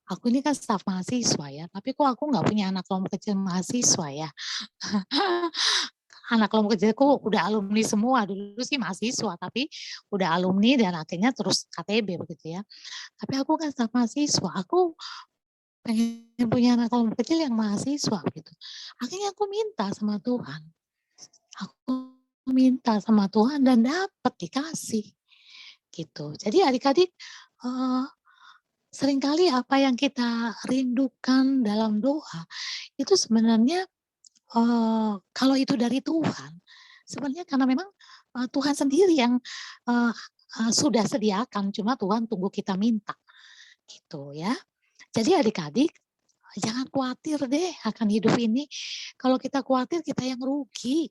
aku ini kan staf mahasiswa ya, tapi kok aku nggak punya anak kelompok kecil mahasiswa ya. Anak kelompok kecilku udah alumni semua, dulu sih mahasiswa, tapi udah alumni dan akhirnya terus KTB begitu ya. Tapi aku kan staf mahasiswa, aku pengen punya anak kelompok kecil yang mahasiswa gitu. Akhirnya aku minta sama Tuhan. Aku minta sama Tuhan dan dapat dikasih gitu. Jadi adik-adik seringkali apa yang kita rindukan dalam doa itu sebenarnya kalau itu dari Tuhan, sebenarnya karena memang Tuhan sendiri yang sudah sediakan, cuma Tuhan tunggu kita minta gitu ya. Jadi adik-adik jangan khawatir deh akan hidup ini. Kalau kita khawatir kita yang rugi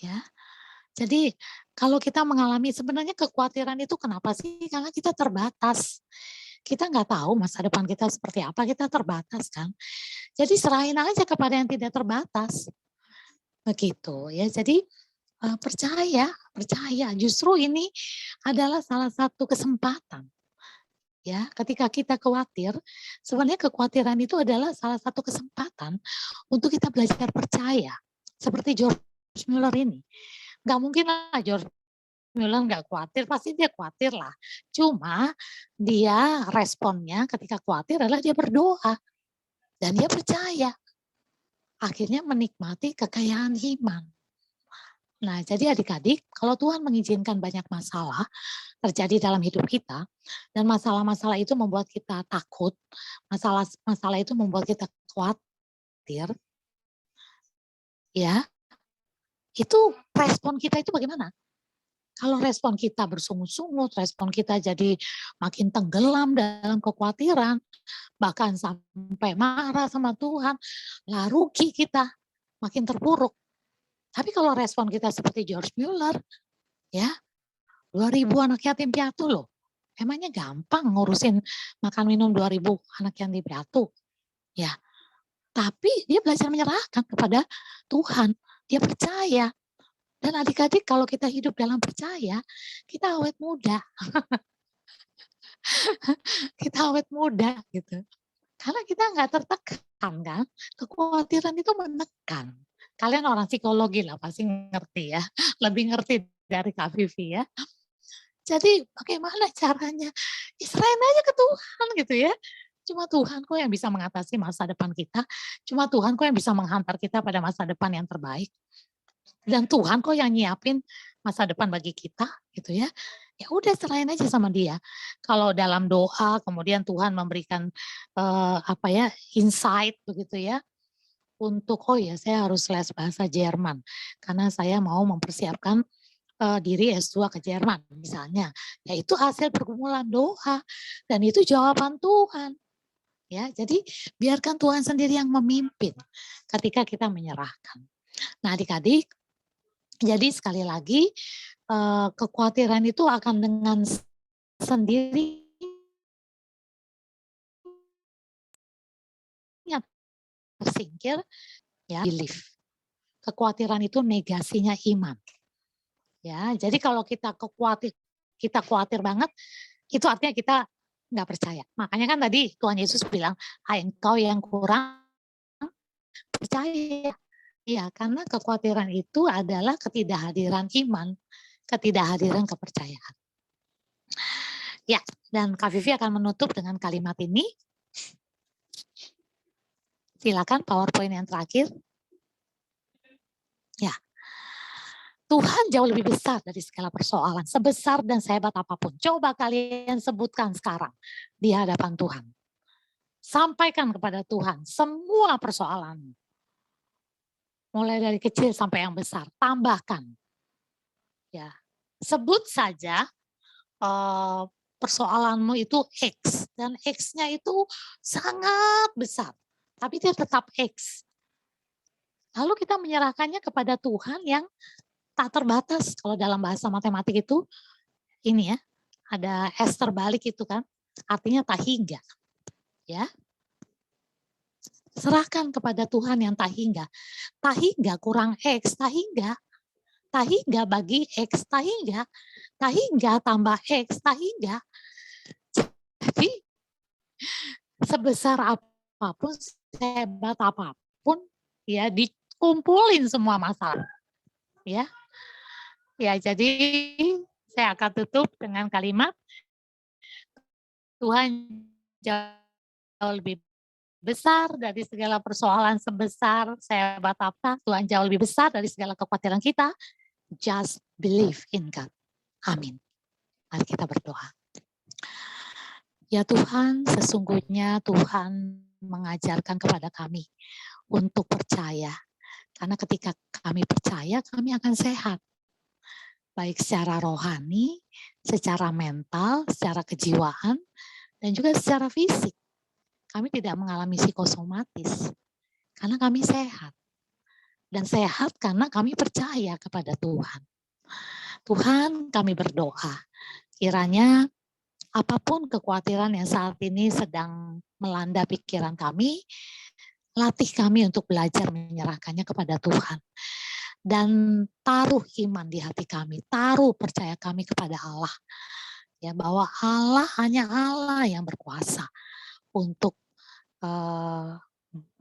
ya. Jadi kalau kita mengalami sebenarnya kekhawatiran itu kenapa sih? Karena kita terbatas. Kita nggak tahu masa depan kita seperti apa, kita terbatas kan. Jadi serahin aja kepada yang tidak terbatas. Begitu ya. Jadi percaya justru ini adalah salah satu kesempatan. Ya, ketika kita khawatir, sebenarnya kekhawatiran itu adalah salah satu kesempatan untuk kita belajar percaya. Seperti George Mueller ini. Nggak mungkin lah George Mueller nggak khawatir, pasti dia khawatir lah. Cuma dia responnya ketika khawatir adalah dia berdoa. Dan dia percaya. Akhirnya menikmati kekayaan iman. Nah, jadi adik-adik, kalau Tuhan mengizinkan banyak masalah terjadi dalam hidup kita, dan masalah-masalah itu membuat kita takut, masalah itu membuat kita khawatir, ya, itu respon kita itu bagaimana? Kalau respon kita bersungut-sungut, respon kita jadi makin tenggelam dalam kekhawatiran, bahkan sampai marah sama Tuhan, lah rugi kita, makin terpuruk. Tapi kalau respon kita seperti George Mueller, ya 2.000 anak yatim piatu loh. Emangnya gampang ngurusin makan minum 2.000 anak yatim piatu? Ya, tapi dia belajar menyerahkan kepada Tuhan. Dia percaya. Dan adik-adik kalau kita hidup dalam percaya, kita awet muda. Kita awet muda gitu. Karena kita nggak tertekan kan. Kekhawatiran itu menekan. Kalian orang psikologi lah pasti ngerti ya. Lebih ngerti dari Kak Vivi ya. Jadi bagaimana caranya? Ya serahin aja ke Tuhan gitu ya. Cuma Tuhan kok yang bisa mengatasi masa depan kita. Cuma Tuhan kok yang bisa menghantar kita pada masa depan yang terbaik. Dan Tuhan kok yang nyiapin masa depan bagi kita gitu ya. Ya udah serahin aja sama dia. Kalau dalam doa kemudian Tuhan memberikan insight begitu ya. Untuk oh ya saya harus les bahasa Jerman karena saya mau mempersiapkan diri S2 ke Jerman misalnya. Ya itu hasil pergumulan doa dan itu jawaban Tuhan. Ya, jadi biarkan Tuhan sendiri yang memimpin ketika kita menyerahkan. Nah, adik-adik, jadi sekali lagi kekhawatiran itu akan dengan sendiri tersingkir ya belief. Kekhawatiran itu negasinya iman. Ya, jadi kalau kita khawatir banget, itu artinya kita nggak percaya. Makanya kan tadi Tuhan Yesus bilang, "Hai engkau yang kurang percaya." Ya, karena kekhawatiran itu adalah ketidakhadiran iman, ketidakhadiran kepercayaan. Ya, dan Kak Vivi akan menutup dengan kalimat ini. Silakan PowerPoint yang terakhir. Ya. Tuhan jauh lebih besar dari segala persoalan, sebesar dan sehebat apapun. Coba kalian sebutkan sekarang di hadapan Tuhan. Sampaikan kepada Tuhan semua persoalan. Mulai dari kecil sampai yang besar, tambahkan. Ya, sebut saja persoalanmu itu X, dan X-nya itu sangat besar, tapi dia tetap X. Lalu kita menyerahkannya kepada Tuhan yang tak terbatas. Kalau dalam bahasa matematik itu, ini ya, ada S terbalik itu kan, artinya tak hingga. Ya, serahkan kepada Tuhan yang tak hingga. Tak hingga kurang X, tak hingga bagi X, tak hingga tambah X, tak hingga. Jadi sebesar apapun, sehebat apapun, ya dikumpulin semua masalah. Ya, jadi saya akan tutup dengan kalimat Tuhan jauh lebih besar dari segala persoalan, sebesar sehebat apa, Tuhan jauh lebih besar dari segala kekhawatiran kita. Just believe in God. Amin. Mari kita berdoa. Ya Tuhan, sesungguhnya Tuhan mengajarkan kepada kami untuk percaya. Karena ketika kami percaya, kami akan sehat. Baik secara rohani, secara mental, secara kejiwaan, dan juga secara fisik. Kami tidak mengalami psikosomatis, karena kami sehat. Dan sehat karena kami percaya kepada Tuhan. Tuhan, kami berdoa, kiranya apapun kekhawatiran yang saat ini sedang melanda pikiran kami, latih kami untuk belajar menyerahkannya kepada Tuhan. Dan taruh iman di hati kami, taruh percaya kami kepada Allah. Ya, bahwa Allah hanya Allah yang berkuasa untuk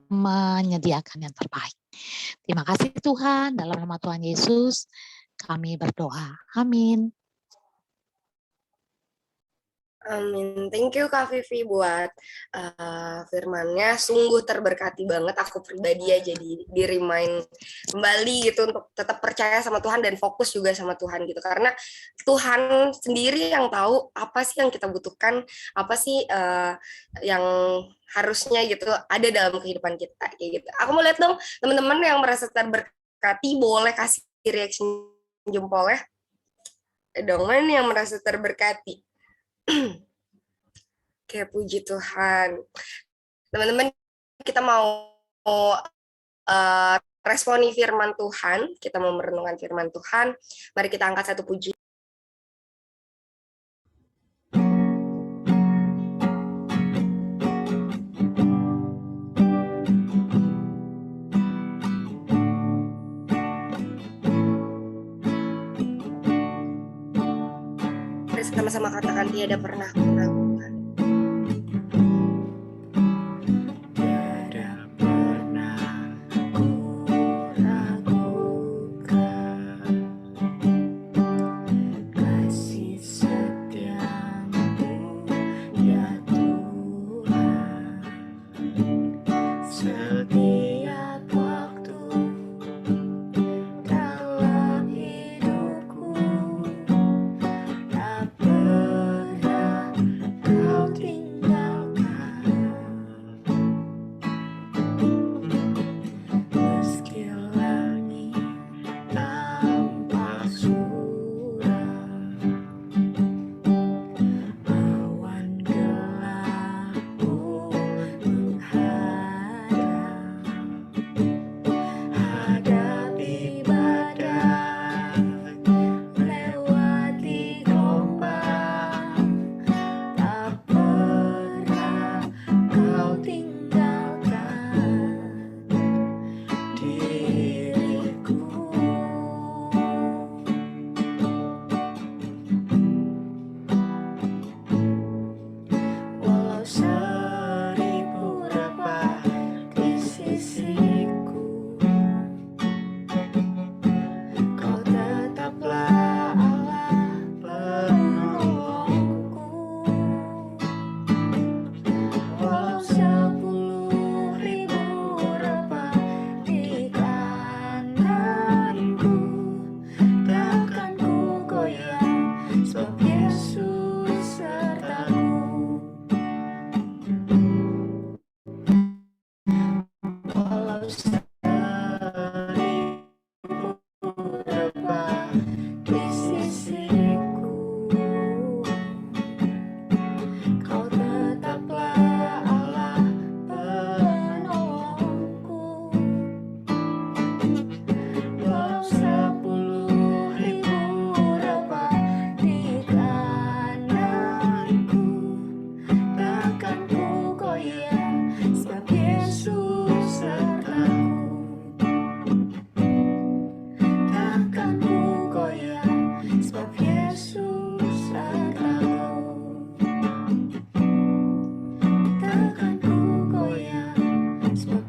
menyediakan yang terbaik. Terima kasih Tuhan, dalam nama Tuhan Yesus kami berdoa. Amin. Amin. Thank you Kak Vivi buat firman-nya. Sungguh terberkati banget. Aku pribadi ya jadi di-remind kembali gitu untuk tetap percaya sama Tuhan dan fokus juga sama Tuhan gitu. Karena Tuhan sendiri yang tahu apa sih yang kita butuhkan, apa sih yang harusnya gitu ada dalam kehidupan kita kayak gitu. Aku mau lihat dong teman-teman yang merasa terberkati boleh kasih reaction jempol ya. Dong, mana yang merasa terberkati? Oke, puji Tuhan. Teman-teman, kita mau responi firman Tuhan, kita mau merenungkan firman Tuhan. Mari kita angkat satu puji. Mari sama-sama katakan tiada pernah meragukan.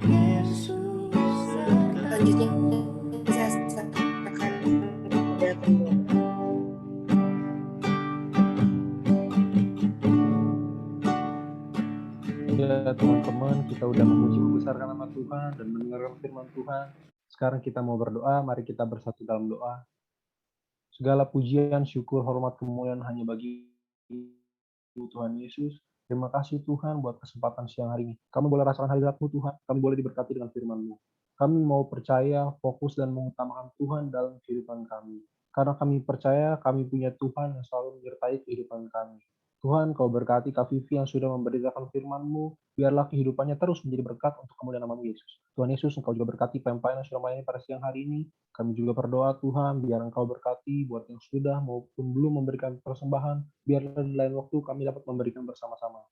Yesus Selanjutnya sertaku. saya serahkan kepada pendeta. Ya teman-teman, kita udah memuji membesarkan nama Tuhan dan mendengarkan firman Tuhan. Sekarang kita mau berdoa, mari kita bersatu dalam doa. Segala pujian, syukur, hormat, kemuliaan hanya bagi Tuhan Yesus. Terima kasih Tuhan buat kesempatan siang hari ini. Kami boleh rasakan hadirat-Mu Tuhan, kami boleh diberkati dengan firman-Mu. Kami mau percaya, fokus, dan mengutamakan Tuhan dalam kehidupan kami. Karena kami percaya kami punya Tuhan yang selalu menyertai kehidupan kami. Tuhan, Kau berkati Kak Vivi yang sudah memberitakan firman-Mu, biarlah kehidupannya terus menjadi berkat untuk kemuliaan nama Yesus. Tuhan Yesus, Engkau juga berkati pemain yang sudah melayani pada siang hari ini. Kami juga berdoa Tuhan, biar Engkau berkati buat yang sudah maupun belum memberikan persembahan, biarlah di lain waktu kami dapat memberikan bersama-sama.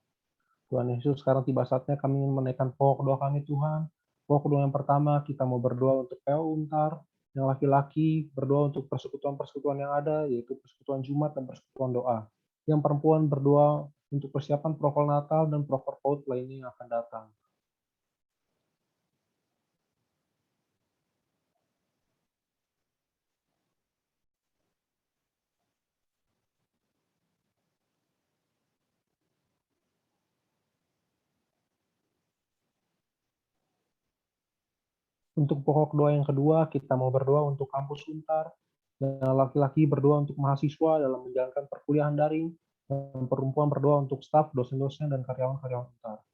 Tuhan Yesus, sekarang tiba saatnya kami ingin menaikkan pokok doa kami Tuhan. Pokok doa yang pertama, kita mau berdoa untuk PO Untar, yang laki-laki berdoa untuk persekutuan-persekutuan yang ada, yaitu persekutuan Jumat dan persekutuan doa. Yang perempuan berdoa untuk persiapan prokol Natal dan prokol PAUD lainnya yang akan datang. Untuk pokok doa yang kedua, kita mau berdoa untuk kampus Untar, yang laki-laki berdoa untuk mahasiswa dalam menjalankan perkuliahan daring, dan perempuan berdoa untuk staf, dosen-dosen, dan karyawan-karyawan Untar.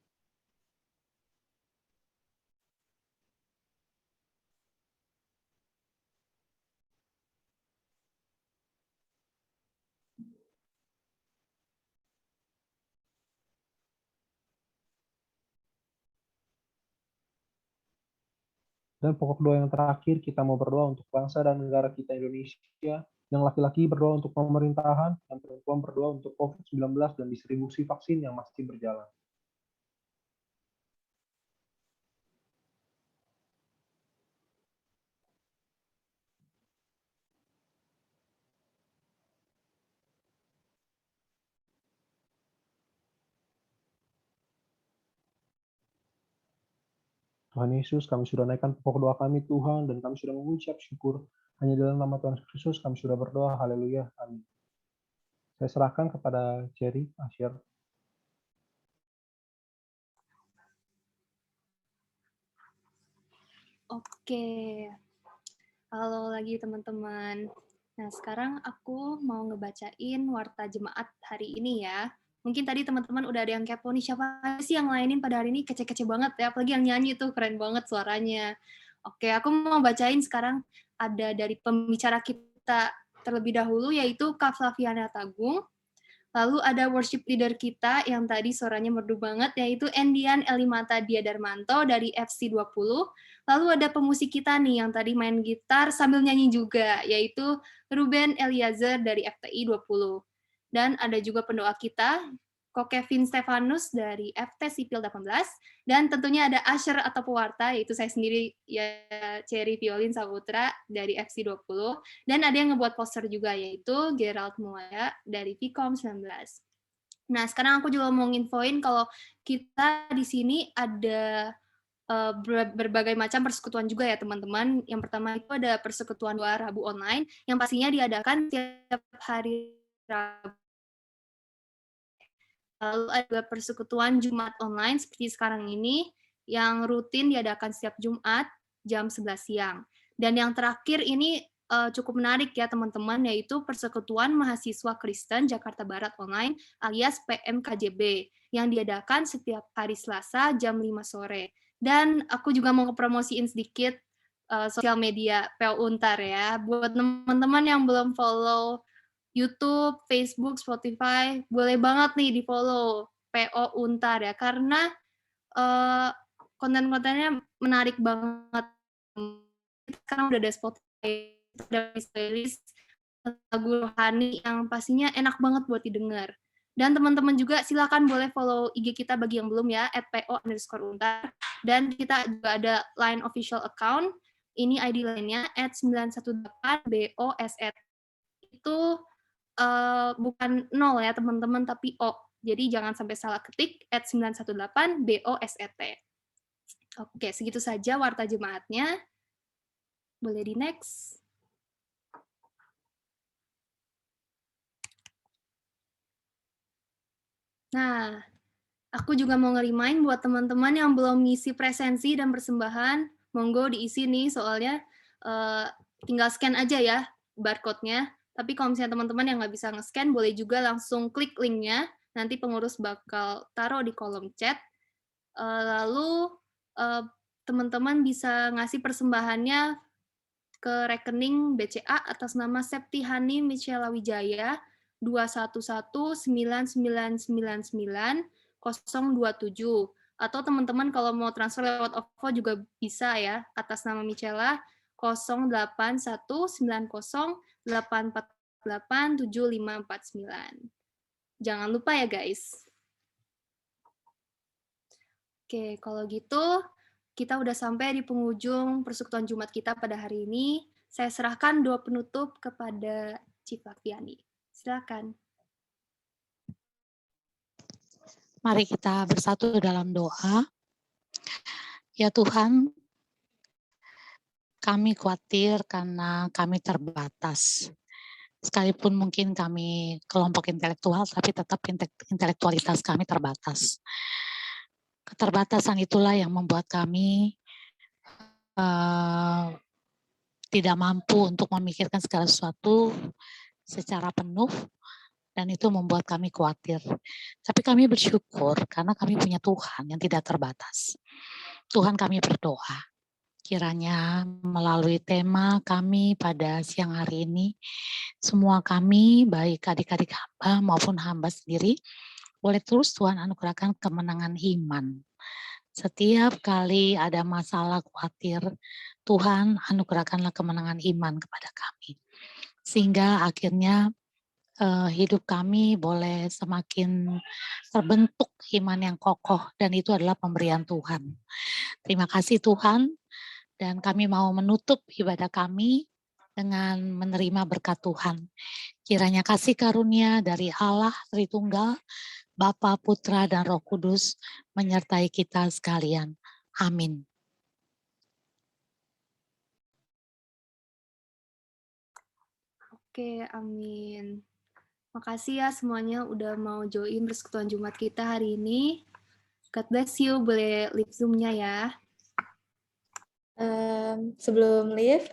Dan pokok doa yang terakhir, kita mau berdoa untuk bangsa dan negara kita Indonesia, yang laki-laki berdoa untuk pemerintahan, dan perempuan berdoa untuk COVID-19 dan distribusi vaksin yang masih berjalan. Tuhan Yesus, kami sudah naikkan pokok doa kami Tuhan, dan kami sudah mengucap syukur. Hanya dalam nama Tuhan Yesus kami sudah berdoa, haleluya, amin. Saya serahkan kepada Cherry, Asyir. Oke, halo lagi teman-teman. Nah, sekarang aku mau ngebacain warta jemaat hari ini ya. Mungkin tadi teman-teman udah ada yang kepo nih, siapa sih yang lainin pada hari ini, kece-kece banget ya, apalagi yang nyanyi tuh keren banget suaranya. Oke, aku mau bacain sekarang ada dari pembicara kita terlebih dahulu, yaitu Kak Flaviana Tagung. Lalu ada worship leader kita yang tadi suaranya merdu banget, yaitu Endian Elimata Diadarmanto dari FC20. Lalu ada pemusik kita nih yang tadi main gitar sambil nyanyi juga, yaitu Ruben Eliezer dari FTI 20. Dan ada juga pendoa kita, Ko Kevin Stefanus dari FT Sipil 18, dan tentunya ada Asher atau pewarta, yaitu saya sendiri, ya Cherry Violin Saputra dari FC20, dan ada yang ngebuat poster juga, yaitu Gerald Muaya dari Vcom 19. Nah, sekarang aku juga mau nginfoin kalau kita di sini ada berbagai macam persekutuan juga ya teman-teman. Yang pertama itu ada persekutuan doa Rabu online, yang pastinya diadakan setiap hari Rabu. Lalu ada persekutuan Jumat online seperti sekarang ini, yang rutin diadakan setiap Jumat jam 11 siang. Dan yang terakhir ini cukup menarik ya teman-teman, yaitu Persekutuan Mahasiswa Kristen Jakarta Barat Online alias PMKJB, yang diadakan setiap hari Selasa jam 5 sore. Dan aku juga mau promosiin sedikit sosial media PO Untar ya, buat teman-teman yang belum follow YouTube, Facebook, Spotify, boleh banget nih di-follow PO Untar ya, karena konten-kontennya menarik banget. Sekarang udah ada Spotify, ada playlist lagu rohani yang pastinya enak banget buat didengar. Dan teman-teman juga silakan boleh follow IG kita bagi yang belum ya, @po_untar. Dan kita juga ada line official account, ini ID lainnya @918BOSET. Itu bukan 0 ya teman-teman, tapi O. Jadi jangan sampai salah ketik, @918BOSET. Oke, segitu saja warta jemaatnya. Boleh di next. Nah, aku juga mau nge-remind buat teman-teman yang belum ngisi presensi dan persembahan, monggo diisi nih, soalnya tinggal scan aja ya barcode-nya. Tapi kalau misalnya teman-teman yang nggak bisa nge-scan, boleh juga langsung klik link-nya, nanti pengurus bakal taruh di kolom chat. Lalu teman-teman bisa ngasih persembahannya ke rekening BCA atas nama Septihani Michela Wijaya 2119999 027, atau teman-teman kalau mau transfer lewat OVO juga bisa ya, atas nama Michela 081908487549. Jangan lupa ya guys. Oke, kalau gitu kita udah sampai di penghujung persekutuan Jumat kita pada hari ini. Saya serahkan doa penutup kepada Chief Laktiani. Silakan. Mari kita bersatu dalam doa. Ya Tuhan, kami khawatir karena kami terbatas. Sekalipun mungkin kami kelompok intelektual, tapi tetap intelektualitas kami terbatas. Keterbatasan itulah yang membuat kami tidak mampu untuk memikirkan segala sesuatu secara penuh, dan itu membuat kami khawatir. Tapi kami bersyukur karena kami punya Tuhan yang tidak terbatas. Tuhan, kami berdoa, kiranya melalui tema kami pada siang hari ini, semua kami, baik adik-adik hamba maupun hamba sendiri, boleh terus Tuhan anugerahkan kemenangan iman. Setiap kali ada masalah khawatir, Tuhan anugerahkanlah kemenangan iman kepada kami. Sehingga akhirnya hidup kami boleh semakin terbentuk iman yang kokoh, dan itu adalah pemberian Tuhan. Terima kasih Tuhan, dan kami mau menutup ibadah kami dengan menerima berkat Tuhan. Kiranya kasih karunia dari Allah Tritunggal, Bapa, Putra, dan Roh Kudus menyertai kita sekalian. Amin. Oke, amin. Makasih ya semuanya udah mau join persekutuan Jumat kita hari ini. God bless you, boleh leave Zoom-nya ya. Sebelum live,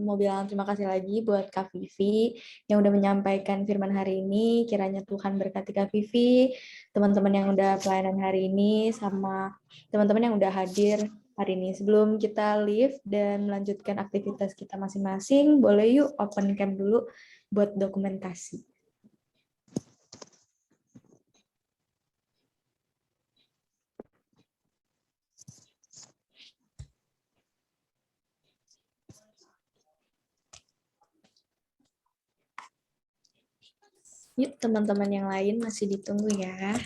mau bilang terima kasih lagi buat Kak Vivi yang udah menyampaikan firman hari ini. Kiranya Tuhan berkati Kak Vivi, teman-teman yang udah pelayanan hari ini, sama teman-teman yang udah hadir hari ini. Sebelum kita live dan melanjutkan aktivitas kita masing-masing, boleh yuk open cam dulu buat dokumentasi. Yuk, teman-teman yang lain masih ditunggu ya.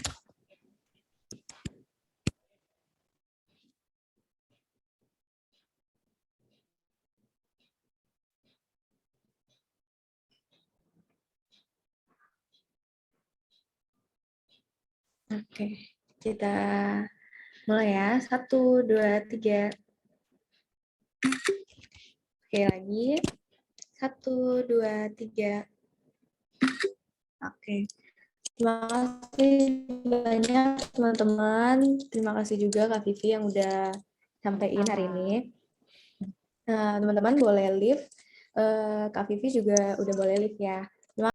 Oke, kita mulai ya. 1, 2, 3. Oke, lagi. 1, 2, 3. Oke. Terima kasih banyak teman-teman. Terima kasih juga Kak Vivi yang udah sampaikan hari ini. Nah, teman-teman boleh live. Kak Vivi juga udah boleh live ya.